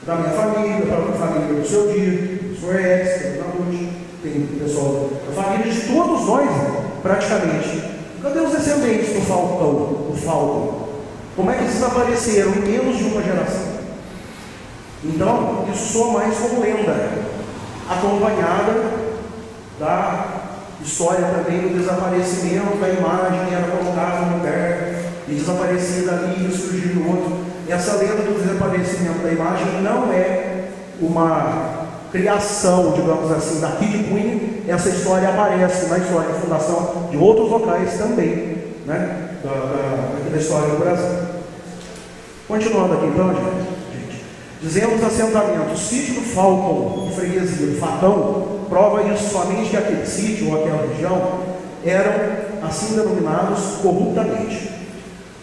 Da minha família, da família do seu dia, do senhor Edson, da Ruth, tem o pessoal da família de todos nós, né? Praticamente. Cadê os descendentes do Falcon? Como é que eles desapareceram em menos de uma geração? Então, isso soa mais como lenda, acompanhada da história também do desaparecimento da imagem que era colocada no lugar e desaparecia dali e surgia no outro. Essa lenda do desaparecimento da imagem não é uma criação, digamos assim, daqui de Cunha. Essa história aparece na história de fundação de outros locais também, né? Da história do Brasil. Continuando aqui então, gente. Dizemos assentamento, sítio do Falcon, de freguesia do Facão, prova isso somente que aquele sítio ou aquela região eram assim denominados corruptamente.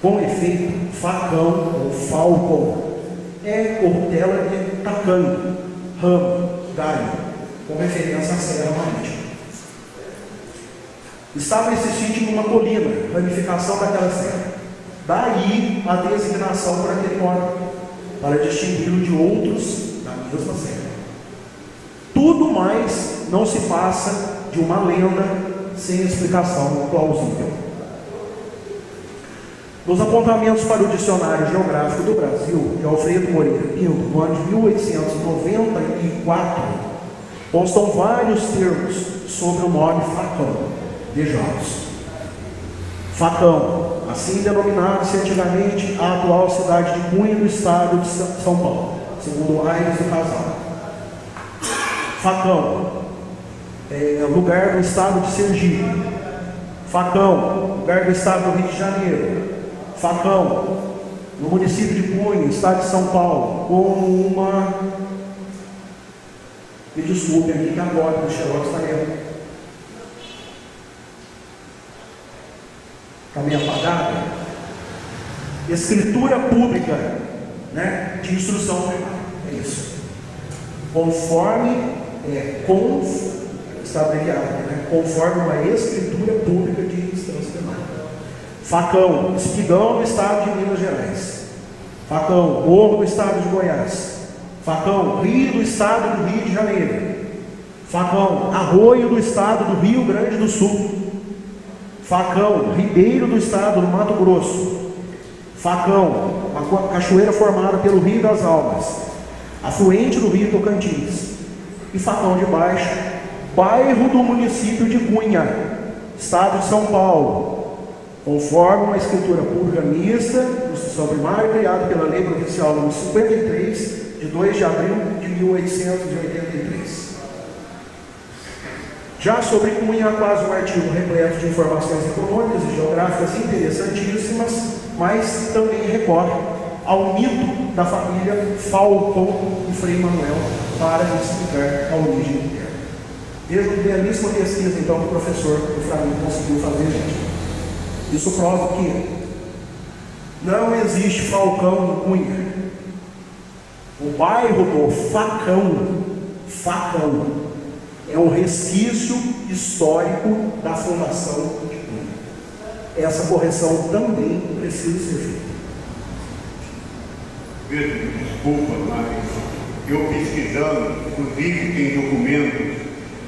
Com efeito, Facão ou Falcon é corruptela de tacanho, ramo, galho, com referência à Serra Marítima. Estava esse sítio em uma colina, ramificação daquela serra. Daí a designação por aquele nome, para distingui-lo de outros da mesma serra. Tudo mais não se passa de uma lenda sem explicação plausível. Nos apontamentos para o Dicionário Geográfico do Brasil, de Alfredo Moreira Pinto, no ano de 1894, constam vários termos sobre o nome Facão. Vejamos. Facão, assim denominado-se antigamente a atual cidade de Cunha, do estado de São Paulo, segundo Aires do Casal. Facão, lugar do estado de Sergipe. Facão, lugar do estado do Rio de Janeiro. Facão, no município de Cunha, estado de São Paulo, como uma... Me desculpem aqui que agora o Xerox está lendo. Está meio apagada. Escritura pública, né, de instrução primária. É isso. Conforme, está abreviado, né, conforme uma escritura pública de instrução primária. Facão, Espigão do estado de Minas Gerais. Facão, Morro do estado de Goiás. Facão, Rio do estado do Rio de Janeiro. Facão, Arroio do estado do Rio Grande do Sul. Facão, Ribeiro do estado do Mato Grosso. Facão, a cachoeira formada pelo Rio das Almas, afluente do Rio Tocantins. e Facão de Baixo, bairro do município de Cunha, estado de São Paulo, conforme uma escritura pública mista, construção primária, criada pela Lei Provincial nº 53, de 2 de abril de 1883. Já sobre Cunha, há quase um artigo repleto de informações econômicas e geográficas interessantíssimas, mas também recorre ao mito da família Falcão e Frei Manuel para explicar a origem do termo. Veja uma belíssima pesquisa, então, que o professor Efraim conseguiu fazer, gente. Isso prova que não existe Falcão no Cunha. O bairro do Facão, é um resquício histórico da fundação de Cunha. Essa correção também precisa ser feita. Pedro, desculpa, mas eu pesquisando, inclusive tem documentos,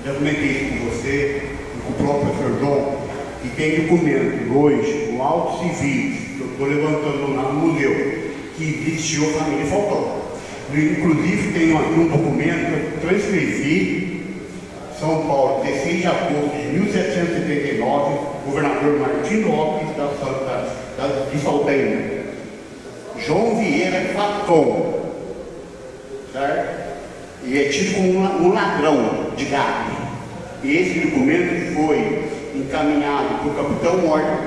já comentei isso com você, com o próprio professor Dom, que tem documento hoje, o Auto Civil, que eu estou levantando lá no museu, que existiu a família Falcão. Inclusive tem um documento que eu escrevi, São Paulo, 16 de agosto de 1779, governador Martim Lopes de Saldanha. João Vieira Facão, certo? E é tipo um ladrão de gado. E esse documento foi encaminhado por capitão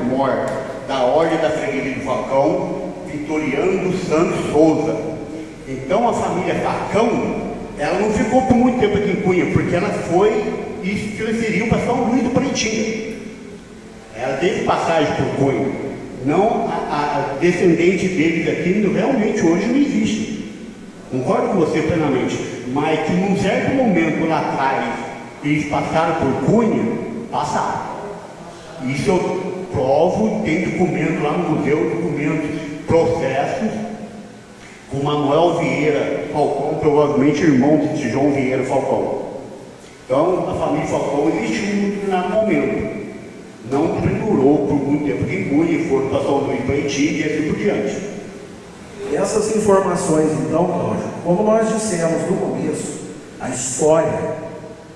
Mor da Ordem da Freguesia do Facão, Vitoriano dos Santos Souza. Então a família Facão, ela não ficou por muito tempo aqui em Cunha, porque ela foi e se transferiu para São Luís do Paraitinga. Ela teve passagem por Cunha. Não, a descendente deles aqui realmente hoje não existe. Concordo com você plenamente, mas que num certo momento lá atrás eles passaram por Cunha, passaram. Isso eu provo, tem documento lá no museu, documentos, processos, com Manuel Vieira Falcão, provavelmente irmão de João Vieira Falcão. Então a família Falcão existiu em um determinado momento. Não perdurou por muito tempo aqui em Cunha, foram para São Luís, Paraitinga e assim por diante. Essas informações, então, Cláudio, como nós dissemos no começo, a história,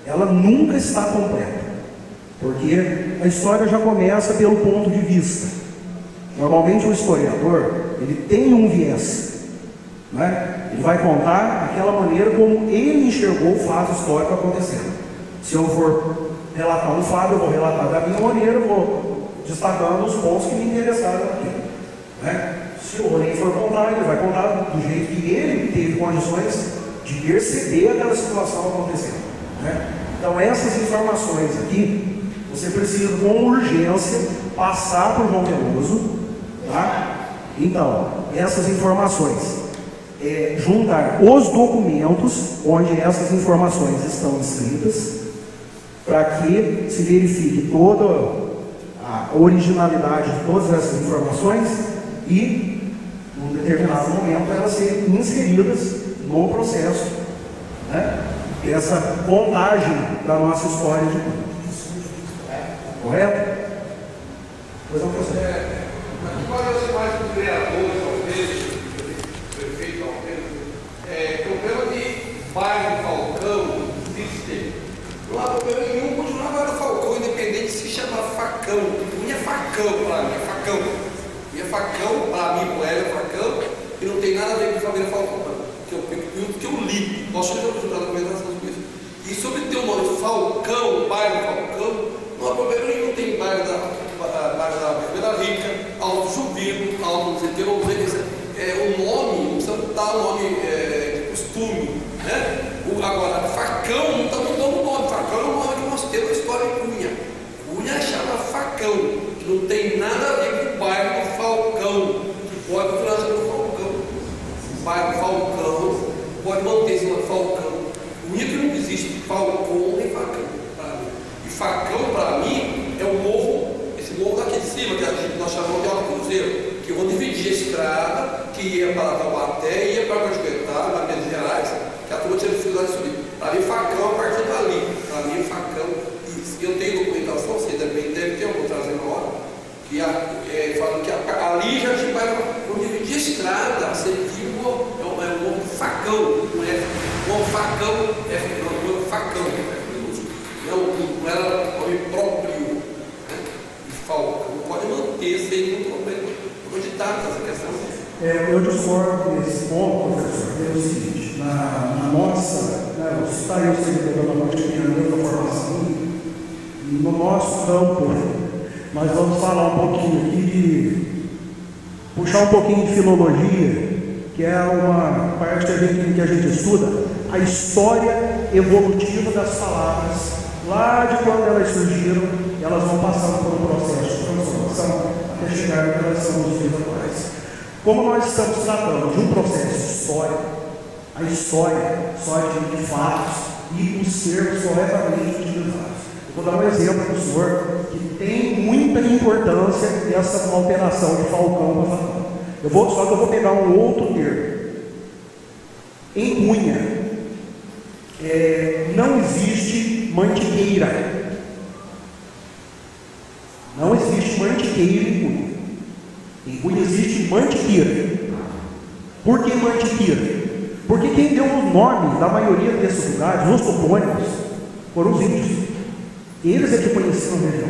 ela nunca está completa, porque a história já começa pelo ponto de vista. Normalmente o historiador, ele tem um viés, né? Ele vai contar aquela maneira como ele enxergou o fato histórico acontecendo. Se eu for relatar um fato, eu vou relatar da minha maneira, eu vou destacando os pontos que me interessaram aqui, né? Se o Rolim for contar, ele vai contar do jeito que ele teve condições de perceber aquela situação acontecendo, né? Então essas informações aqui, você precisa com urgência passar por João Veloso, tá? Então, essas informações, juntar os documentos onde essas informações estão escritas, para que se verifique toda a originalidade de todas essas informações e, num determinado momento, elas serem inseridas no processo, né, dessa contagem da nossa história de Cunha. Correto? Pois não, professor. Aqui parece mais um vereador, talvez, prefeito, talvez, problema de bairro Falcão, existe. Não há problema nenhum, continuava era Falcão, independente se chama Facão. Cunha é Facão para mim, é Facão. Cunha é Facão, para mim, o é Facão, e não tem nada a ver com a família Falcão, que eu li. Posso ler a documentação sobre isso. E sobre ter o nome Falcão, bairro Falcão, não há problema nenhum, tem bairro da Ribeira Rica, Alto Juvino, Alto não sei o que, o nome, não precisa dar o nome de costume, né? Agora, Facão não está mudando o nome, Facão é o nome que nós temos na história de Cunha. Cunha chama Facão, que não tem nada a ver com o bairro do Falcão, que pode continuar sendo Falcão. O bairro Falcão pode manter esse nome Falcão. Cunha que não existe Falcão nem Facão para mim. E Facão para mim é o morro, esse morro daqui de cima, que nós chamamos de Alto Cruzeiro, que eu vou dividir a estrada, que ia para Taubaté, ia para Cajueitá, para Minas Gerais, que a turma tinha dificuldade de subir. Para mim, Facão a partir dali. Para mim, Facão, eu tenho documentação, você deve ter, eu vou trazer uma hora, que falando que ali já tinha por dividir a estrada, você viu, é um Facão, não é? O Facão é Eu discordo desse ponto, professor, pelo seguinte, na nossa, né, eu estaria o servidor da noite, minha mesma formação, no nosso campo, nós vamos falar um pouquinho aqui puxar um pouquinho de filologia, que é uma parte que a gente estuda, a história evolutiva das palavras, lá de quando elas surgiram, elas vão passando por um processo de transformação até chegar no que elas são nos dias atuais. Como nós estamos tratando de um processo de história, a história só admite fatos e os termos corretamente utilizados. Eu vou dar um exemplo para o senhor que tem muita importância dessa alteração de Falcão para Falcão. Só que eu vou pegar um outro termo. Em Cunha, não existe mantiqueira. Não existe mantiqueira em Cunha. Em Cunha existe mantiqueira. Por que mantiqueira? Porque quem deu o nome da maioria desses lugares, os topônimos, foram os índios. Eles é que conheciam a região.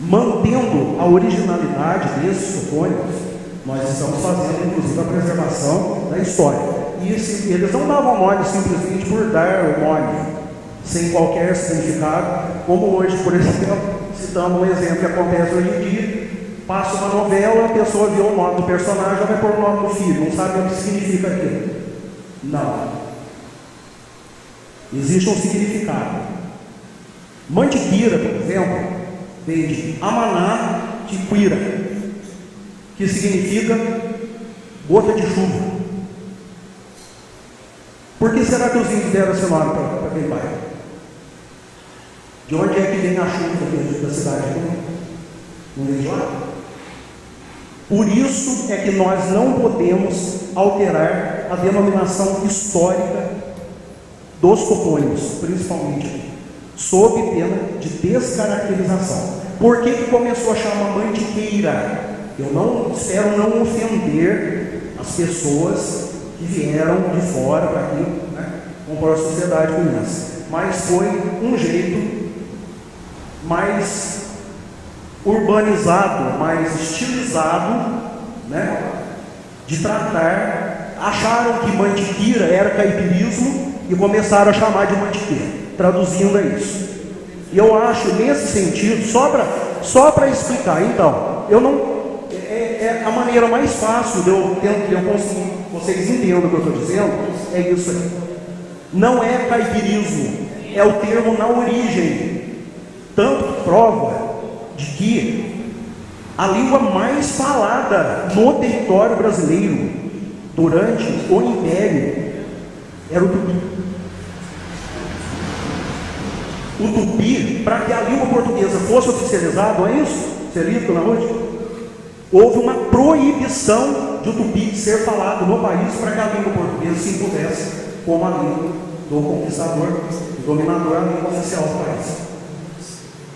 Mantendo a originalidade desses topônimos, nós estamos fazendo, inclusive, a preservação da história. E eles não davam nome simplesmente por dar o nome, sem qualquer significado, como hoje, por exemplo, citando um exemplo que acontece hoje em dia, passa uma novela, a pessoa vê o nome do personagem, já vai pôr o nome do filho, não sabe o que significa aquilo. Não. Existe um significado. Mantiqueira, por exemplo, vem de Amaná Tiquira, que significa gota de chuva. Por que será que os índios deram esse nome para aquele bairro? De onde é que vem a chuva dentro da cidade? Não vem de lá? Por isso é que nós não podemos alterar a denominação histórica dos topônimos, principalmente, sob pena de descaracterização. Por que começou a chamar Mantiqueira? Eu não espero não ofender as pessoas que vieram de fora para aqui, né, compor a sociedade com isso. Mas foi um jeito mais urbanizado, mais estilizado, né, de tratar. Acharam que mantiqueira era caipirismo e começaram a chamar de mantiqueira, traduzindo a isso. E eu acho, nesse sentido, só para explicar, então, eu não. É a maneira mais fácil de eu conseguir, vocês entendam o que eu estou dizendo, é isso aí. Não é caipirismo, é o termo na origem. Tanto prova de que a língua mais falada no território brasileiro durante o Império era o tupi. O tupi, para que a língua portuguesa fosse oficializada, não é isso? Celito, na noite? Houve uma proibição de o tupi ser falado no país para que a língua portuguesa se impudesse como a língua do conquistador, do dominador, a língua oficial do país.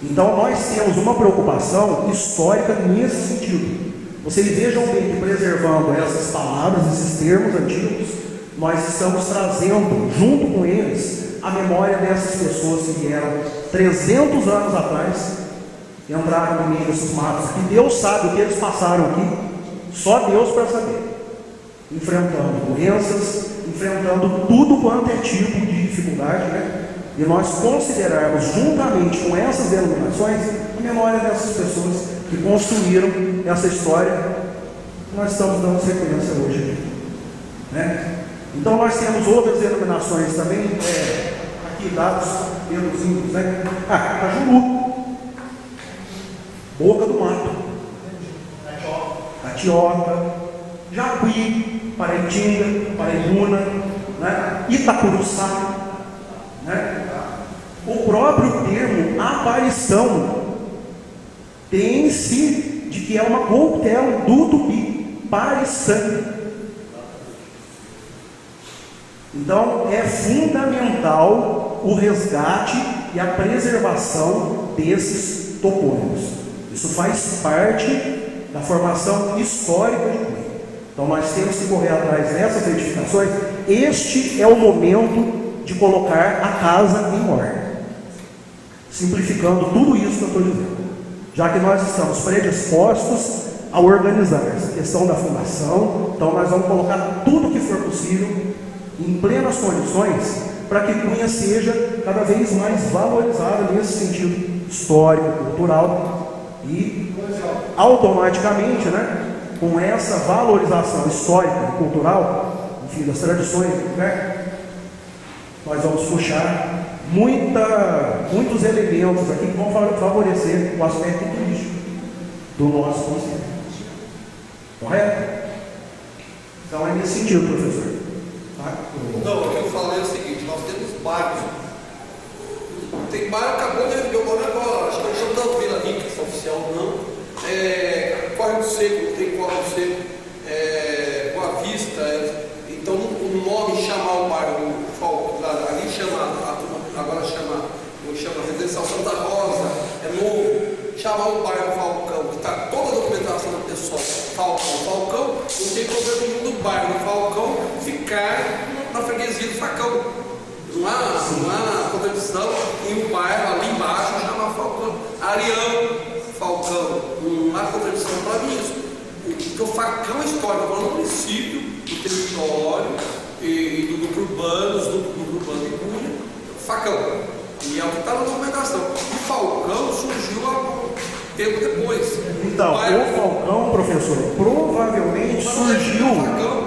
Então nós temos uma preocupação histórica nesse sentido. Vocês vejam bem que preservando essas palavras, esses termos antigos, nós estamos trazendo junto com eles a memória dessas pessoas que vieram 300 anos atrás, entraram no meio desses matos, que Deus sabe o que eles passaram aqui, só Deus para saber, enfrentando doenças, enfrentando tudo quanto é tipo de dificuldade, né? E nós considerarmos juntamente com essas denominações a memória dessas pessoas que construíram essa história que nós estamos dando sequência hoje, né? Então nós temos outras denominações também, aqui dados pelos índios, né? Cajuru, Boca do Mato, Catioca, Jacuí, Paraitinga, Paraibuna, né? Itacuruçá, né? O próprio termo aparição tem em si de que é uma coquetel do tupi, pariçã. Então é fundamental o resgate e a preservação desses topônimos. Isso faz parte da formação histórica de Cunha. Então nós temos que correr atrás dessas edificações. Este é o momento de colocar a casa em ordem, simplificando tudo isso que eu estou dizendo, já que nós estamos predispostos a organizar-se. Questão da fundação, então nós vamos colocar tudo que for possível em plenas condições para que Cunha seja cada vez mais valorizada nesse sentido histórico, cultural e automaticamente, né, com essa valorização histórica e cultural, enfim, das tradições, né, nós vamos puxar muitos elementos aqui que vão favorecer o aspecto turístico do nosso conceito. Correto? Então é nesse sentido, professor. Tá? Não, o que eu falei é o seguinte, nós temos bairros. Tem bairro que acabou de eu moro agora, acho que eles estão dando Vila Rica, se é oficial ou não. Córrego Seco, tem Córrego Seco, Boa Vista. Então o nome chamar o bairro ali chama, agora chama Residencial Santa Rosa, é novo. Chamar o bairro Falcão, que está toda a documentação da pessoa, Falcão, não tem problema nenhum do bairro do Falcão ficar na freguesia do Facão. Não há contradição em um bairro ali embaixo chamar Falcão. Arião, Falcão, não há contradição para mim isso. Porque o Facão é histórico, agora no município, do território e do grupo urbano, de Cunha, Facão. E é o que está na documentação. O Falcão surgiu há tempo depois. Então, o Falcão, professor, provavelmente surgiu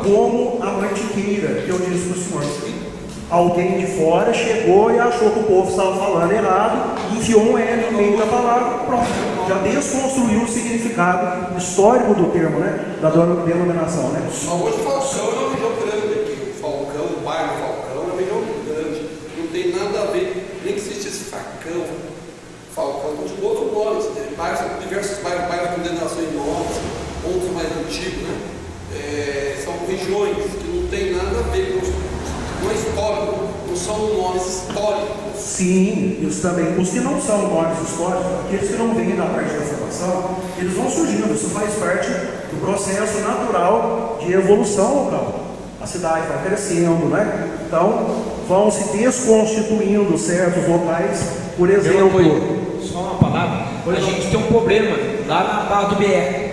como a mantiqueira que eu disse para o senhor. Alguém de fora chegou e achou que o povo estava falando errado, enfiou um L no meio da palavra, pronto. Já desconstruiu o significado histórico do termo, né? Da denominação, né? Hoje o Falcão é uma região grande aqui. O Falcão, o bairro Falcão é uma região grande. Não tem nada a ver, nem que existe esse Facão. Falcão de outro nome. Diversos bairros com denominações novas, outros mais antigos, né? São regiões que não tem nada a ver com o histórico, não são nomes históricos. Sim, isso também. Os que não são nomes históricos, aqueles que não vêm da parte da formação, eles vão surgindo. Isso faz parte do processo natural de evolução local. A cidade vai crescendo, né? Então, vão se desconstituindo certos locais. Por exemplo... Só uma palavra. A gente tem um problema lá na Barra do BR.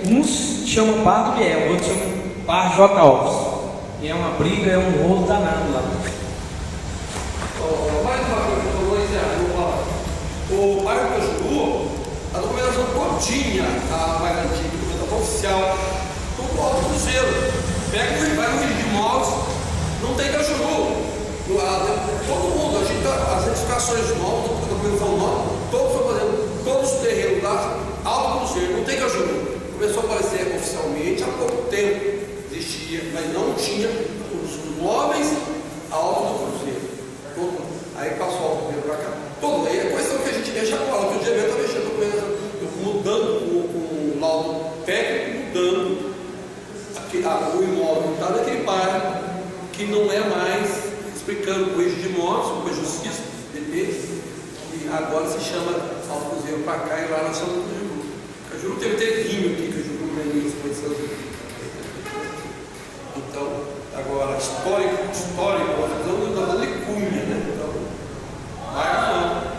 Uns chamam Barra do BR, outros chamam Barra J. Alves. E é uma briga, é um rolo danado lá. Mais uma coisa que eu vou encerrar, eu vou falar. O bairro Cajuru, a documentação todinha, a mais antiga, a documentação oficial, tudo Alto Cruzeiro. Pega e vai no Rio de Móveis, não tem Cajuru. Todo mundo, as edificações novas, a documentação nova, todos estão fazendo, todos os terrenos lá, Alto Cruzeiro, não tem Cajuru. Começou a aparecer oficialmente há pouco tempo. Existia, mas não tinha os móveis alto do Cruzeiro. Aí passou o Alto Cruzeiro para cá. Todo aí é questão que a gente deixa agora. Outro dia eu estava mexendo com ele, mudando com o laudo técnico, mudando o imóvel está naquele bairro que não é mais, explicando o eixo de imóveis, o eixo de justiça, e agora se chama Alto Cruzeiro para cá e lá na São Cajuru. Cajuru teve vinho aqui, Cajuru no início, então, agora, histórico, nós precisamos da Cunha, né? Então, vai não.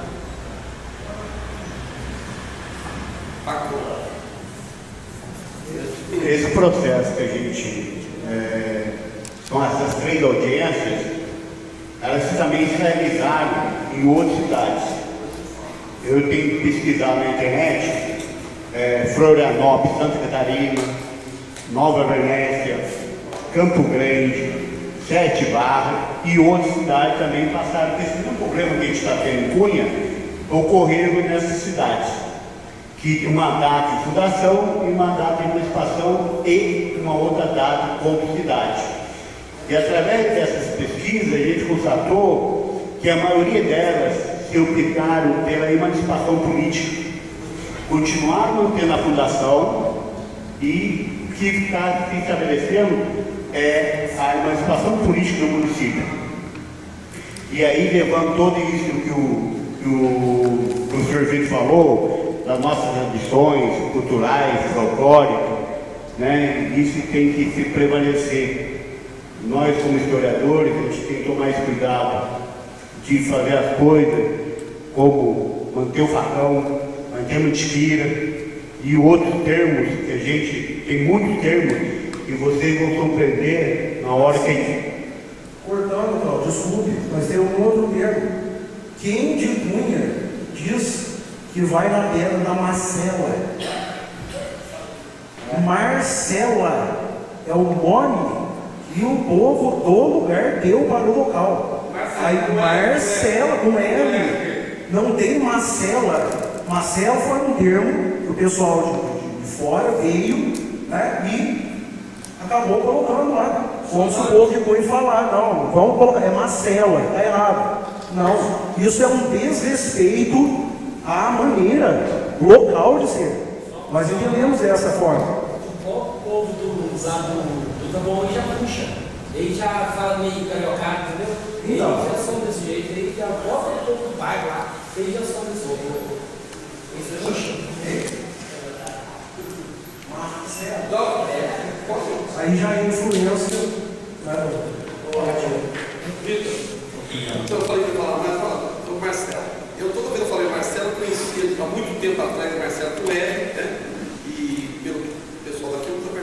Esse processo que a gente, com essas 3 audiências, elas também se realizaram em outras cidades. Eu tenho pesquisado na internet, Florianópolis, Santa Catarina, Nova Venécia, Campo Grande, 7 Barras e outras cidades também passaram por esse mesmo problema que a gente está tendo em Cunha, ocorreram nessas cidades. Que uma data de fundação e uma data de emancipação e uma outra data como cidade. E através dessas pesquisas a gente constatou que a maioria delas se optaram pela emancipação política. Continuaram mantendo a fundação e que está se estabelecendo a emancipação política do município. E aí, levando todo isso que o professor Vitor falou, das nossas tradições culturais, folclóricas, né, isso tem que prevalecer. Nós, como historiadores, a gente tem que tomar esse cuidado de fazer as coisas como manter o facão, manter a mantiqueira, e outros termos, que a gente tem muitos termos, que vocês vão compreender na hora que a gente... Cortando, Cláudio, desculpe, mas tem um outro termo. Quem de Cunha diz que vai na terra da Marcela? Marcela é o nome que o povo do lugar deu para o local. Aí Marcela, com L, não tem Marcela. Marcela foi um termo que o pessoal de fora veio, né, e acabou colocando lá. Como se o povo de Cunha falar, não, vamos colocar, é Marcela, está errado. Não, isso é um desrespeito à maneira local de ser. Nós entendemos dessa forma. O povo do Taboão já puxa. Ele já fala meio cariocado, entendeu? Eles já são desse jeito, ele já bota o povo do bairro lá, eles já são desse jeito. Eles puxam. Aí já é influência. Vitor, então eu falei que eu falava, mas fala, o Marcelo. Eu toda vez eu falei Marcelo, eu conhecia há muito tempo atrás o Marcelo com R, né? E pelo pessoal daqui eu uso o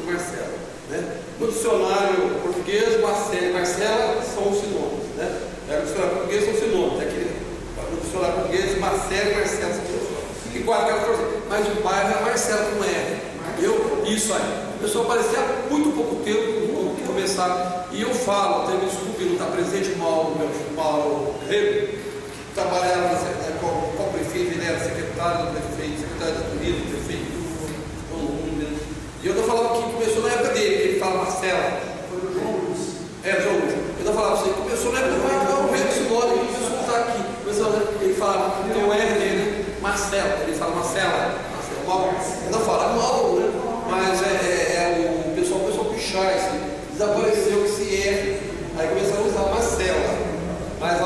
Marcelo, né? No dicionário português, Marcelo e Marcela são sinônimos, né? No dicionário português são sinônimos, no dicionário português, Marcelo e Marcela são sinônimos. E quase que mas o bairro é Marcelo com R. Isso aí. O pessoal aparecia há muito pouco tempo que começaram. E eu falo, até me desculpe, não está presente o Mauro Rego, que trabalhava com o prefeito, ele era secretário do prefeito, secretário da turismo, prefeito do mundo. E eu não falava que começou na época dele, que ele fala Marcela. Foi o João Luz. João Luz. Eu não falava assim, começou na época do Rego, esse nome, ele começou a usar aqui. Ele falava, tem o R dele, Marcela. Ele fala Marcela. Eu não falo Mauro, né? Mas o pessoal começou a puxar esse, desapareceu esse R, aí começaram a usar Marcela, mas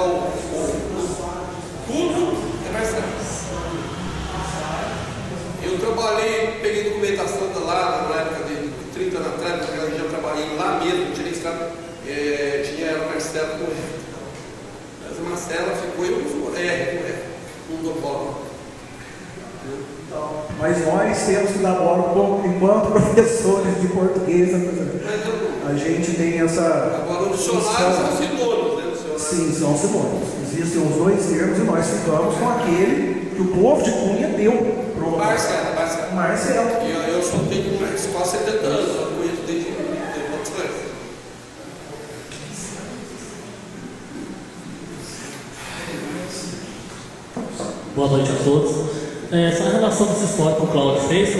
tudo é Marcela. Eu trabalhei, peguei documentação lá na época de 30 anos atrás, naquela região eu trabalhei lá mesmo, tinha Marcela com R. Mas a Marcela ficou, eu uso R com R, não dou bola. Mas nós temos que dar bola enquanto professores de português. A gente tem essa. Agora, os dicionários são sinônimos, né? Sim, são sinônimos. Existem os dois termos e nós ficamos com aquele que o povo de Cunha deu para o Marcelo. Eu só tenho quase 70 anos, eu conheço desde tempo atrás. Boa noite a todos. Essa relação dessa história que o Cláudio fez,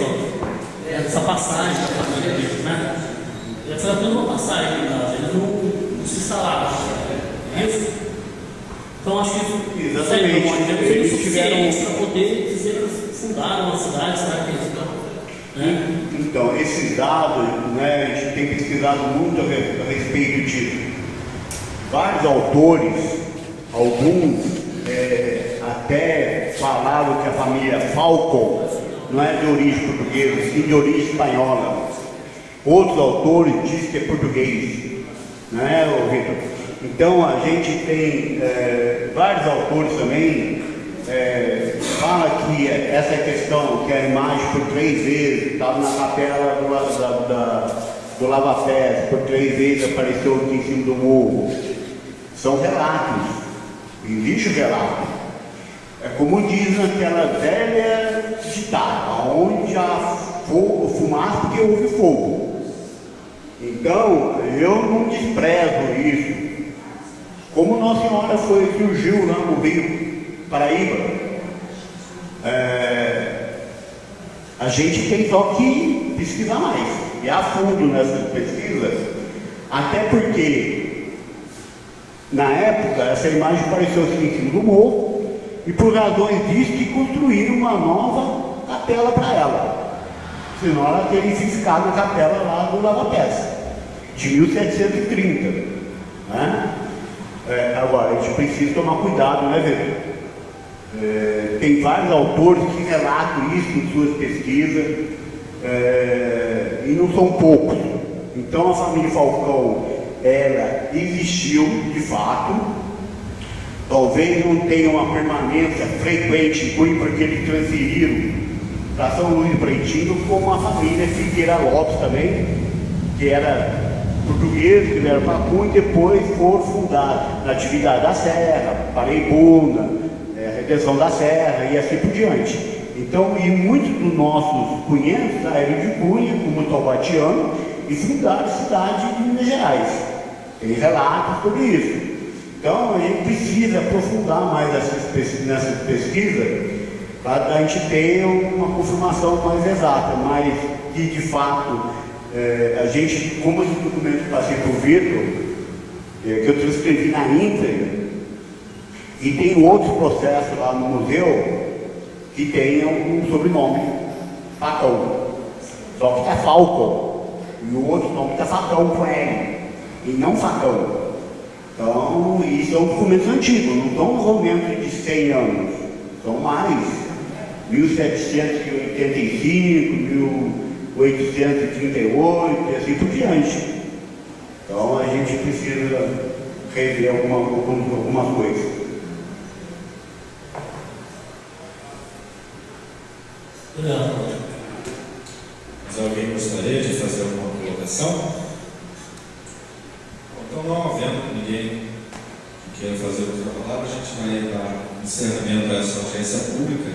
essa passagem, né? Essa foi uma passagem, eles não se instalaram. Isso? Então acho que eles tiveram para poder dizer que eles fundaram a cidade, sabe? Né? Então, esses dados, né, a gente tem pesquisado muito a respeito disso. Vários autores, alguns até falaram que a família Falcon não é de origem portuguesa, sim de origem espanhola. Outros autores dizem que é português, não é, Vitor? Então a gente tem vários autores também, fala que essa questão, que a imagem por 3 vezes estava na capela do Lava Pés, por 3 vezes apareceu aqui em cima do morro. São relatos, existe relato. É como diz naquela velha ditada, onde há fumaça porque houve fogo. Então, eu não desprezo isso. Como Nossa Senhora surgiu lá no Rio Paraíba, a gente tem só que pesquisar mais, e a fundo nessas pesquisas, até porque, na época, essa imagem apareceu assim em cima do morro, e por razões disso que construíram uma nova capela para ela. Senão ela teria ficado na capela lá do Lava Pés, de 1730. Né? Agora, a gente precisa tomar cuidado, né, Vitor? Tem vários autores que relatam isso em suas pesquisas, e não são poucos. Então a família Falcão, ela existiu de fato. Talvez não tenha uma permanência frequente em Cunha, porque eles transferiram para São Luís do Pretinho, como a família Figueira Lopes também, que era português, que vieram para Cunha e depois foram fundar na atividade da Serra, Paraibuna, Redenção da Serra e assim por diante. Então, e muitos dos nossos cunhenses saíram de Cunha, como Taubatiano, e fundaram a cidade de Minas Gerais. Tem relatos sobre isso. Então, a gente precisa aprofundar mais nessas pesquisas para a gente ter uma confirmação mais exata, mas que de fato a gente, como esse documento que passei por Vitor, que eu transcrevi na íntegra, e tem outros processos lá no museu que tem um sobrenome, Facão, só que está Falcon, e o outro nome está Facão com L, e não Facão. Então, e são documentos antigos, não são documentos de 100 anos, são mais, 1785, 1838 e assim por diante. Então a gente precisa rever algumas coisas. Mas alguém gostaria de fazer alguma colocação? Então, não havendo ninguém que queira fazer outra palavra, a gente vai dar encerramento a essa audiência pública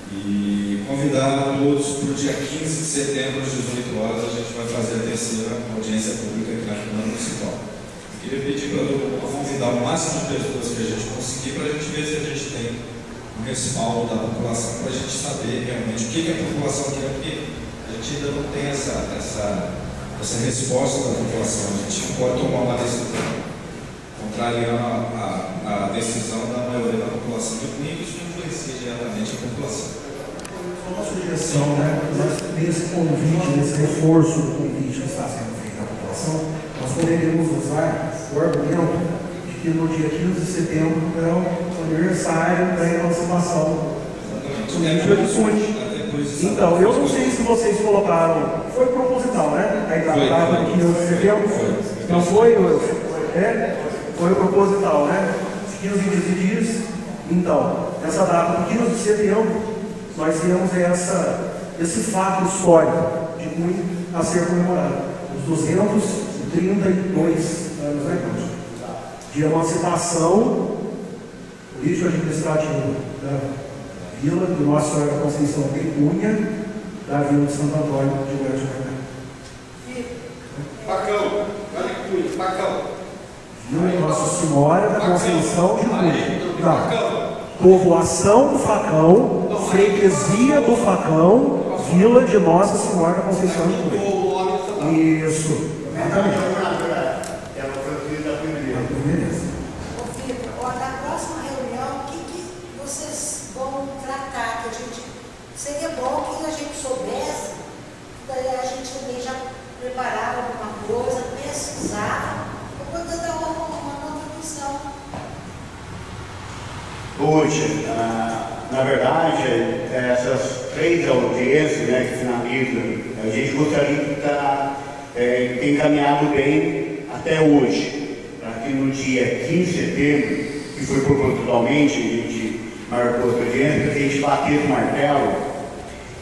e convidar todos para o dia 15 de setembro, às 18 horas, a gente vai fazer a terceira audiência pública aqui na Câmara Municipal. Eu queria pedir para convidar o máximo de pessoas que a gente conseguir, para a gente ver se a gente tem um respaldo da população, para a gente saber realmente o que a população quer, porque a gente ainda não tem essa resposta da população. A gente não pode tomar uma decisão contrariando a decisão da maioria da população de Cunha, isso influencia diretamente a população. Uma sugestão, né? Nesse convite, nesse reforço do convite que está sendo feito à população, nós poderíamos usar o argumento de que no dia 15 de setembro é o aniversário da emancipação do município de Cunha. Então, eu não sei se vocês colocaram, foi proposital, né? A data de 15 de setembro? Não foi? Foi proposital, né? 15 dias. Então, essa data do 15 de setembro, nós temos esse fato histórico de Cunha a ser comemorado. Os 232 anos, né, de emancipação político-administrativa da Vila do Nossa Senhora da Conceição de Cunha, da Vila de Santo Antônio de Goiás de Facão, Cunha, Facão. Vila de Nossa Senhora da Conceição de Cunha. Não. Povoação do Facão, freguesia do Facão, Vila de Nossa Senhora da Conceição de Cunha. Isso. Exatamente. Na próxima reunião, o que vocês vão tratar? Que a gente seria bom que a gente soubesse, daí a gente também já preparava alguma coisa, pesquisava, para poder dar uma contribuição. Hoje, na verdade, essas 3 audiências, né, que finalizam, a gente gostaria de estar encaminhado bem até hoje, para que no dia 15 de setembro, que foi propositalmente, a gente marcou essa audiência, que a gente batesse o martelo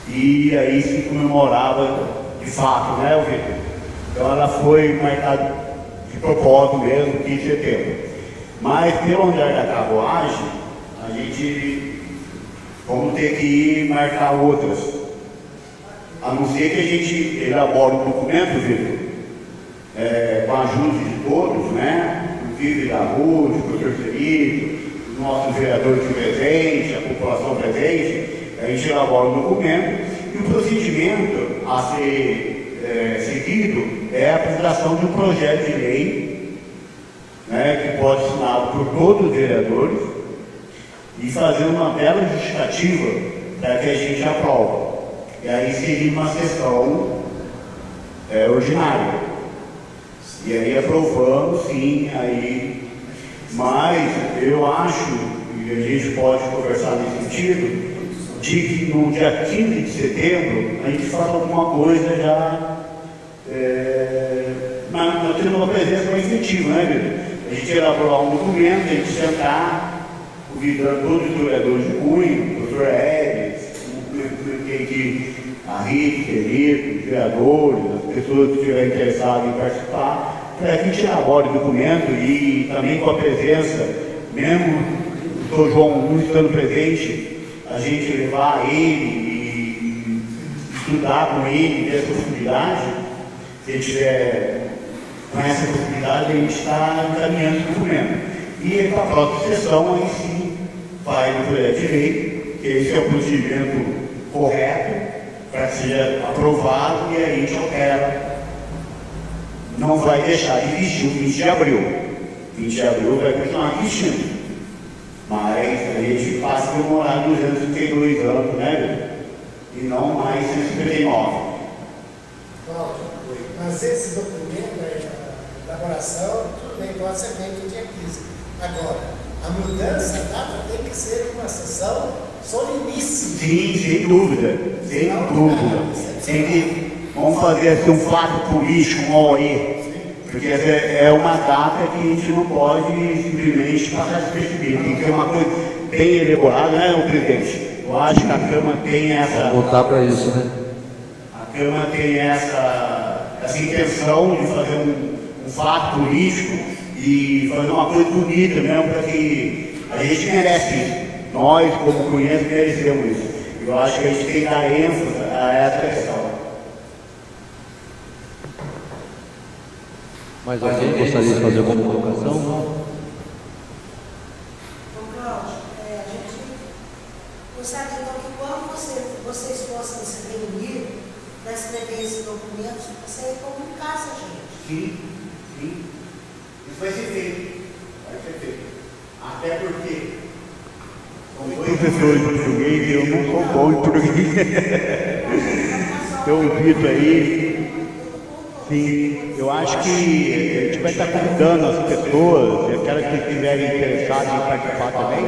e aí se comemorava de fato, né, Vitor? Então ela foi marcada de propósito mesmo, 15 de setembro. Mas pelo andar da carruagem, a gente vamos ter que ir marcar outras. A não ser que a gente elabore um documento, Vitor, com a ajuda de todos, né? Inclusive da Ruth, do professor Celito, os nossos vereadores presentes, a população presente, a gente elabora um documento e o procedimento a ser seguido é a apresentação de um projeto de lei, né, que pode ser assinado por todos os vereadores e fazer uma bela justificativa para que a gente aprove. E aí seria uma sessão ordinária. E aí aprovamos, sim, aí. Mas eu acho, e a gente pode conversar nesse sentido, de que no dia 15 de setembro a gente faça alguma coisa já nós temos uma presença mais efetiva, né, Vitor? A gente elaborar um documento, a gente sentar, convidando todos os vereadores de Cunha, o doutor Eves, comuniquei que a RIT, os vereadores, as pessoas que estiverem interessadas em participar, para que a gente elabore o documento e também com a presença, mesmo o Dr. João não estando presente, a gente levar ele e estudar com ele essa possibilidade. Se ele tiver com essa possibilidade, a gente está encaminhando o documento. E para a próxima sessão, aí sim, vai no projeto de lei, que esse é o procedimento correto, para que seja aprovado, e aí a gente altera. Não vai deixar de existir o 20 de abril. 20 de abril vai continuar existindo. Mas a gente passa a comemorar 232 anos, né? E não mais 159. Cláudio, mas esse documento, a elaboração, tudo bem, pode ser feito no dia 15. Agora, a mudança da data tem que ser uma sessão soleníssima. Sim, sem dúvida. Sem dúvida. Vamos fazer assim um fato político, um OE. Porque essa é uma data que a gente não pode simplesmente passar despercebido. Tem que ser uma coisa bem elaborada, né, o presidente? Eu acho que a Câmara tem essa. Vou voltar para isso, né? A Câmara tem essa intenção de fazer um fato político e fazer uma coisa bonita mesmo, para que a gente merece isso. Nós, como conhecemos, merecemos isso. Eu acho que a gente tem que dar ênfase a essa questão. Mais alguém gostaria de fazer alguma colocação? Ô Cláudio, a gente gostaria então que quando vocês possam se reunir para escrever esse documento, você comunicasse a gente. Sim. Isso vai ser feito. Até porque são dois professores de português e eu não sou bom em português. Eu ouvi isso aí. Sim, eu acho que a gente vai estar convidando as pessoas, e aquelas que estiverem interessadas em participar também,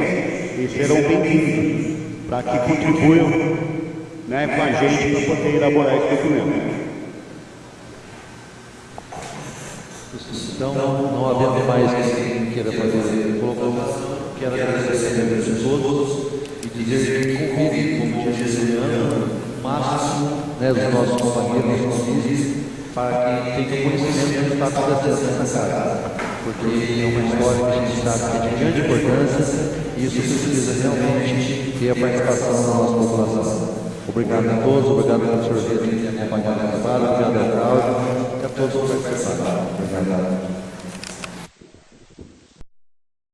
eles serão bem-vindos, para que contribuam, né, com a gente para poder elaborar esse documento. Então, não havendo mais quem queira fazer colocação, quero agradecer a todos e dizer que convido, como dia de ano, o máximo, né, dos nossos companheiros, nossos para que tenha conhecimento do que está acontecendo nessa casa, porque é uma história que a gente sabe que é de grande importância e isso precisa realmente ter a participação da nossa população. Obrigado a todos, obrigado pelo senhor Vitor que acompanhou a trabalho, obrigado ao Cláudio e a todos que participaram.